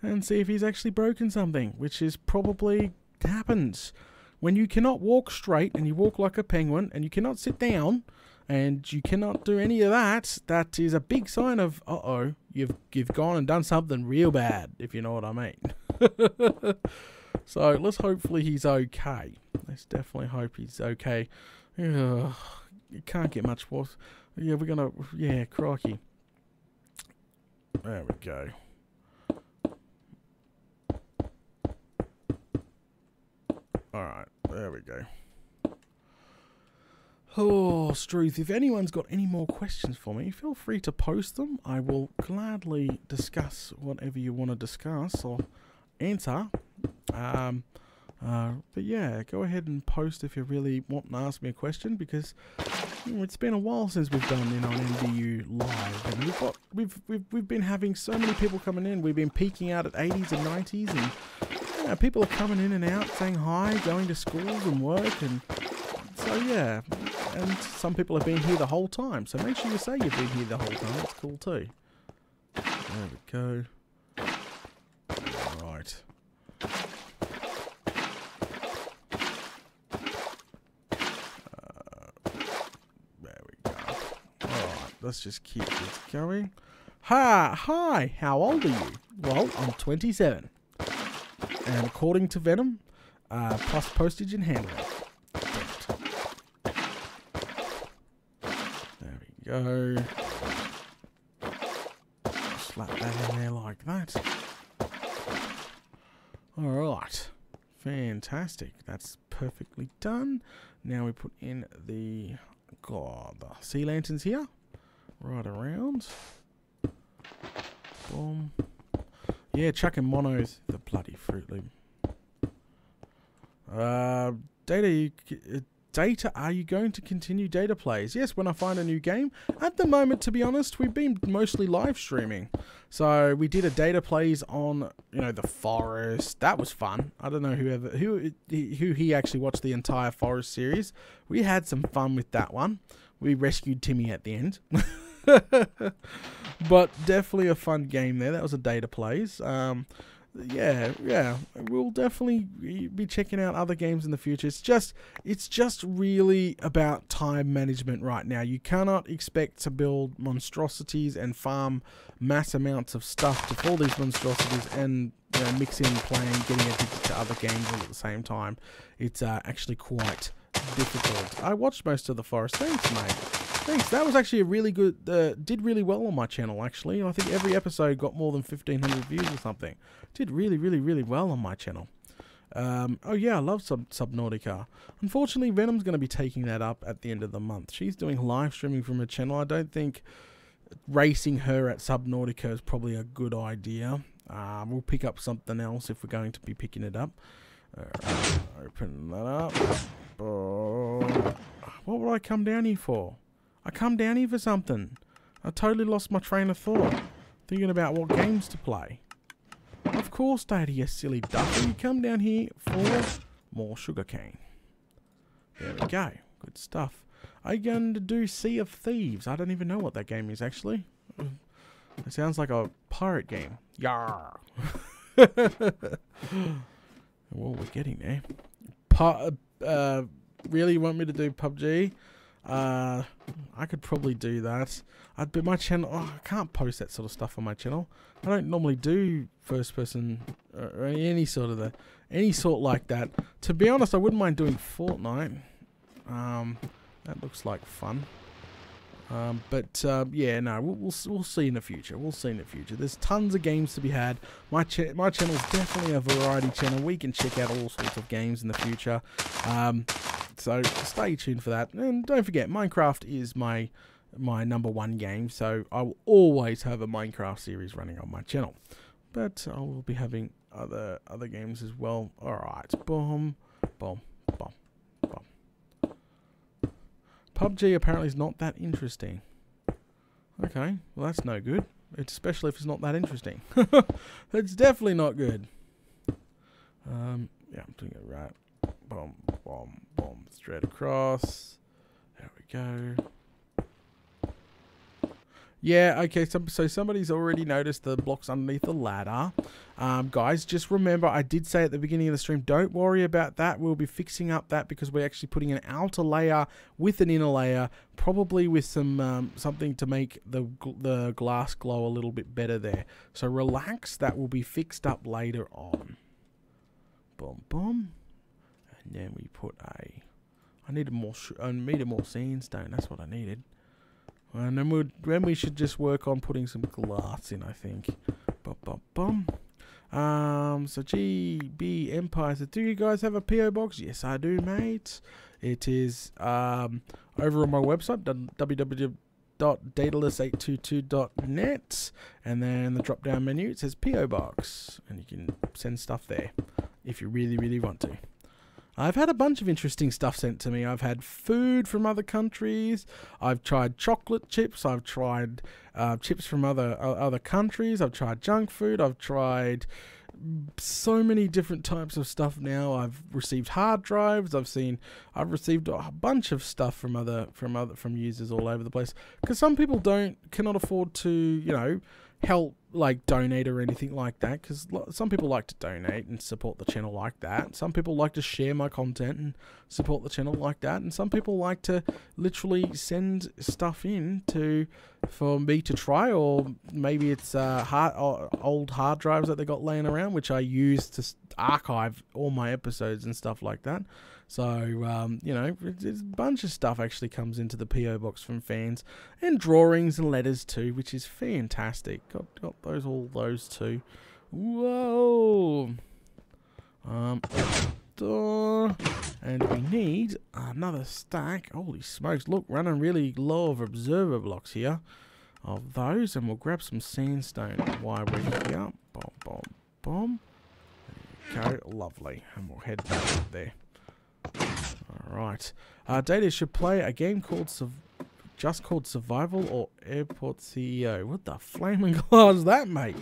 and see if he's actually broken something, which is probably happens when you cannot walk straight and you walk like a penguin and you cannot sit down and you cannot do any of that. That is a big sign of you've gone and done something real bad, if you know what I mean. So let's hopefully he's okay. Let's definitely hope he's okay. Ugh, it can't get much worse. Yeah, yeah, crikey. There we go. Alright, there we go. Oh, Struth, if anyone's got any more questions for me, feel free to post them. I will gladly discuss whatever you want to discuss or answer. But yeah, go ahead and post if you really want to ask me a question, because it's been a while since we've done on NBU live, and we've been having so many people coming in. We've been peaking out at 80s and 90s, and people are coming in and out, saying hi, going to schools and work, and so yeah. And some people have been here the whole time, so make sure you say you've been here the whole time. That's cool too. There we go. Right. There we go. Alright, let's just keep this going. Hi, how old are you? Well, I'm 27. And according to Venom, plus postage and handling. There we go. Slap that in there like that. Alright. Fantastic. That's perfectly done. Now we put in the sea lanterns here. Right around. Boom. Yeah, chucking monos. The bloody Fruit Loop. Data, are you going to continue data plays? Yes, when I find a new game. At the moment, to be honest, we've been mostly live streaming. So we did a data plays on, the forest. That was fun. I don't know who he actually watched the entire forest series. We had some fun with that one. We rescued Timmy at the end. But definitely a fun game there. That was a data plays. Yeah, we'll definitely be checking out other games in the future. It's just really about time management right now. You cannot expect to build monstrosities and farm mass amounts of stuff to fill these monstrosities and mix in playing, getting addicted to other games all at the same time. It's actually quite difficult. I watched most of the forest. Thanks, mate. Thanks. That was actually a really good, did really well on my channel, actually. I think every episode got more than 1,500 views or something. Did really, really, really well on my channel. Oh yeah, I love Subnautica. Unfortunately, Venom's going to be taking that up at the end of the month. She's doing live streaming from her channel. I don't think racing her at Subnautica is probably a good idea. We'll pick up something else if we're going to be picking it up. Open that up. Oh, what would I come down here for? I come down here for something. I totally lost my train of thought. Thinking about what games to play. Of course, Daddy, you silly duck. You come down here for more sugarcane. There we go. Good stuff. Are you going to do Sea of Thieves? I don't even know what that game is, actually. It sounds like a pirate game. Yarr. Well, we're getting there. Really want me to do PUBG? I could probably do that. But my channel, I can't post that sort of stuff on my channel. I don't normally do first person or any sort like that. To be honest, I wouldn't mind doing Fortnite. That looks like fun. Yeah, no, we'll see in the future. We'll see in the future. There's tons of games to be had. My channel is definitely a variety channel. We can check out all sorts of games in the future. So stay tuned for that. And don't forget, Minecraft is my #1 game. So I will always have a Minecraft series running on my channel. But I will be having other games as well. All right, boom, boom, boom, boom. PUBG apparently is not that interesting. Okay, well that's no good. Especially if it's not that interesting. It's definitely not good. Yeah, I'm doing it right. Boom, boom, boom. Straight across. There we go. Yeah, okay, so somebody's already noticed the blocks underneath the ladder. Guys, just remember, I did say at the beginning of the stream, don't worry about that. We'll be fixing up that because we're actually putting an outer layer with an inner layer, probably with some something to make the glass glow a little bit better there. So relax, that will be fixed up later on. Boom, boom. And then we put I needed more sandstone, that's what I needed. And then we should just work on putting some glass in, I think. Bum, bum, bum. So GB Empire says, do you guys have a PO box? Yes, I do, mate. It is over on my website, www.dataless822.net, and then the drop down menu it says PO box, and you can send stuff there if you really, really want to. I've had a bunch of interesting stuff sent to me. I've had food from other countries. I've tried chocolate chips. I've tried chips from other countries. I've tried junk food. I've tried so many different types of stuff now. I've received hard drives. I've received a bunch of stuff from users all over the place. Because some people cannot afford to, help, like donate or anything like that, because some people like to donate and support the channel like that. Some people like to share my content and support the channel like that, and some people like to literally send stuff in for me to try, or maybe it's old hard drives that they got laying around, which I use to archive all my episodes and stuff like that. So, there's a bunch of stuff actually comes into the PO box from fans, and drawings and letters too, which is fantastic. Got all those too. Whoa! And we need another stack. Holy smokes! Look, running really low of observer blocks here, of those, and we'll grab some sandstone while we're here. Boom, boom, boom. go. Lovely. And we'll head back up there. Alright. Data should play a game called Survival or Airport CEO. What the flaming glass is that, mate?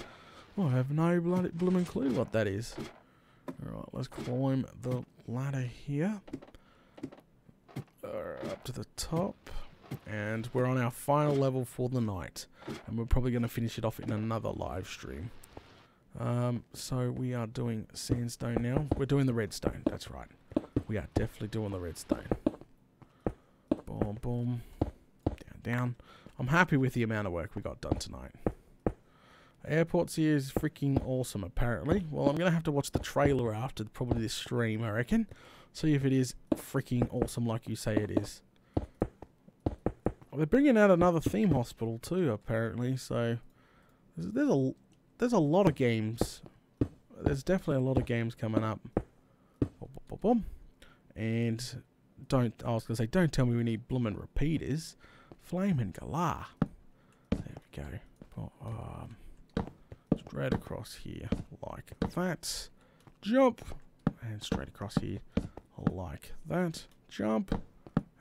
Oh, I have no blooming clue what that is. Alright, let's climb the ladder here. Up to the top. And we're on our final level for the night. And we're probably going to finish it off in another live stream. So we are doing sandstone now. We're doing the redstone, that's right. We are definitely doing the redstone. Boom, boom. Down, down. I'm happy with the amount of work we got done tonight. Airports here is freaking awesome, apparently. Well, I'm going to have to watch the trailer after probably this stream, I reckon. See if it is freaking awesome like you say it is. They're bringing out another theme hospital too, apparently. So there's a lot of games. There's definitely a lot of games coming up. Boom, boom, boom. And I was gonna say, don't tell me we need bloomin' repeaters. Flame and galah. There we go. Straight across here like that. Jump. And straight across here like that. Jump.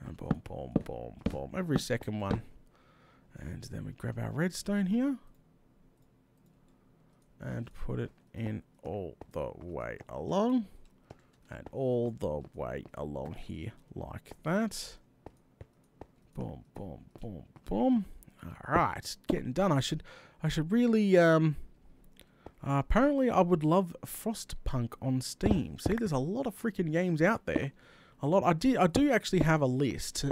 And boom, boom, boom, boom. Every second one. And then we grab our redstone here. And put it in all the way along. And all the way along here like that. Boom, boom, boom, boom. Alright, getting done. I should really, apparently I would love Frostpunk on Steam. See, there's a lot of freaking games out there. A lot. I do actually have a list.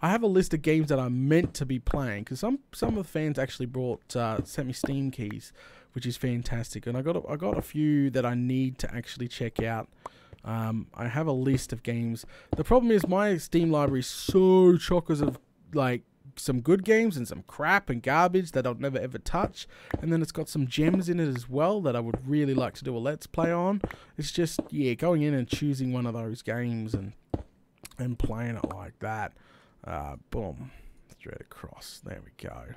I have a list of games that I'm meant to be playing because some of the fans actually sent me Steam keys, which is fantastic. And I got a few that I need to actually check out. I have a list of games. The problem is my Steam library is so chockers of like some good games and some crap and garbage that I'll never ever touch, and then it's got some gems in it as well that I would really like to do a let's play on. It's just, yeah, going in and choosing one of those games and playing it like that. Boom, straight across. There we go.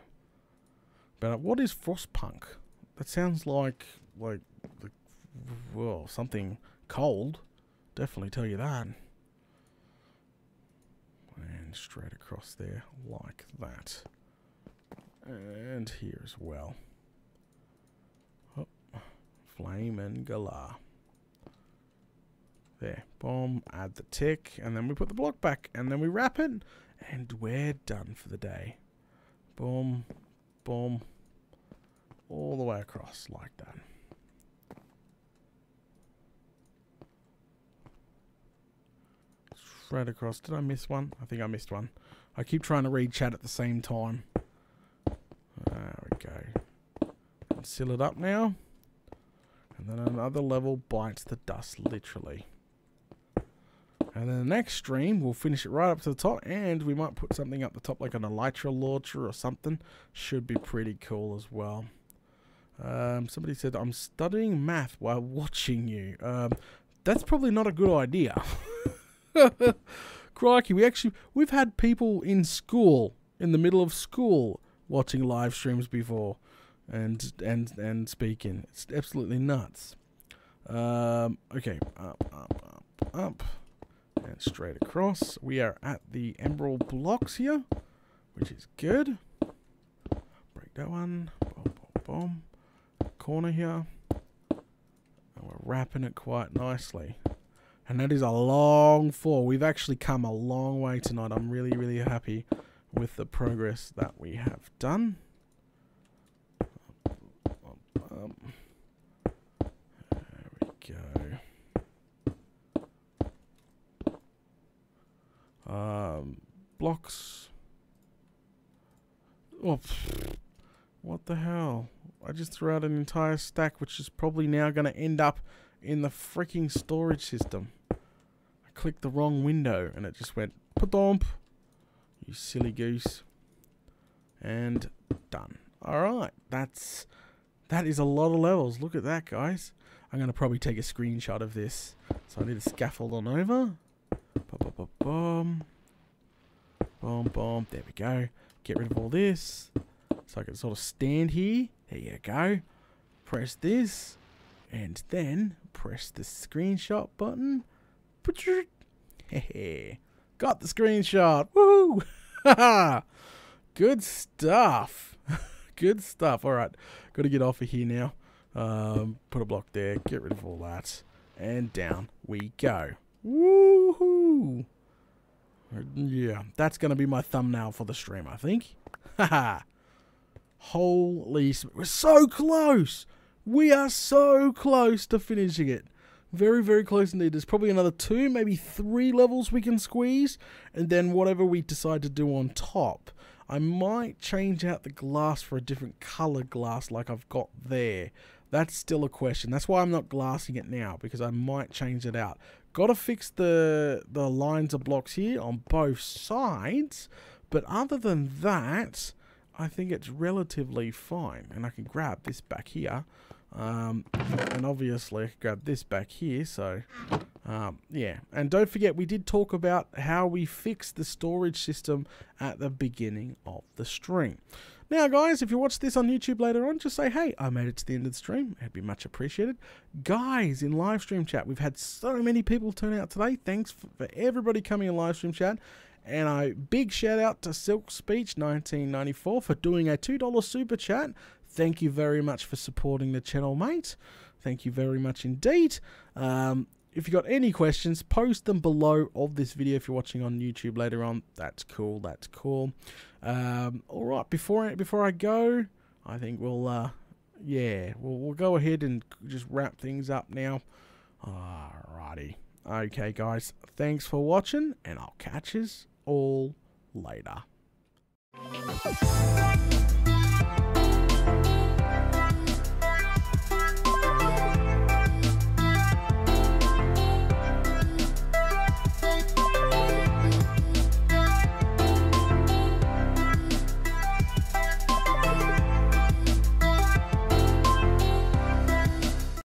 But what is Frostpunk? That sounds like well, something cold. Definitely tell you that. And straight across there like that. And here as well. Oh, flame and galah. There. Boom. Add the tick. And then we put the block back. And then we wrap it. And we're done for the day. Boom. Boom. All the way across like that. Straight across. Did I miss one? I think I missed one. I keep trying to read chat at the same time. There we go. And seal it up now. And then another level bites the dust, literally. And then the next stream, we'll finish it right up to the top. And we might put something up the top like an elytra launcher or something. Should be pretty cool as well. Somebody said, I'm studying math while watching you. That's probably not a good idea. Crikey, we've had people in school, in the middle of school, watching live streams before and speaking. It's absolutely nuts. Okay, up, and straight across. We are at the emerald blocks here, which is good. Break that one. Boom, boom, boom. Corner here. And we're wrapping it quite nicely. And that is a long fall. We've actually come a long way tonight. I'm really, really happy with the progress that we have done. There we go. Blocks. Oh, what the hell? I just threw out an entire stack, which is probably now going to end up in the freaking storage system. I clicked the wrong window and it just went pa-domp. You silly goose. And done. Alright, that is a lot of levels. Look at that, guys. I'm going to probably take a screenshot of this. So I need to scaffold on over. Boom. Boom, boom. There we go. Get rid of all this. So I can sort of stand here. There you go. Press this. And then press the screenshot button. Got the screenshot. Woohoo! Good stuff. Good stuff. All right, got to get off of here now. Put a block there. Get rid of all that. And down we go. Woohoo! Yeah, that's going to be my thumbnail for the stream, I think. Haha. Holy... We're so close! We are so close to finishing it. Very, very close indeed. There's probably another 2, maybe 3 levels we can squeeze. And then whatever we decide to do on top. I might change out the glass for a different color glass like I've got there. That's still a question. That's why I'm not glassing it now, because I might change it out. Got to fix the lines of blocks here on both sides. But other than that, I think it's relatively fine. And I can grab this back here. And obviously I can grab this back here. So, yeah. And don't forget, we did talk about how we fixed the storage system at the beginning of the stream. Now, guys, if you watch this on YouTube later on, just say, hey, I made it to the end of the stream. It'd be much appreciated. Guys, in live stream chat, we've had so many people turn out today. Thanks for everybody coming in live stream chat. And a big shout out to Silk Speech 1994 for doing a $2 super chat. Thank you very much for supporting the channel, mate. Thank you very much indeed. If you got any questions, post them below of this video if you're watching on YouTube later on. That's cool. That's cool. All right. Before I go, I think we'll we'll go ahead and just wrap things up now. Alrighty. Okay, guys. Thanks for watching, and I'll catch yous all later.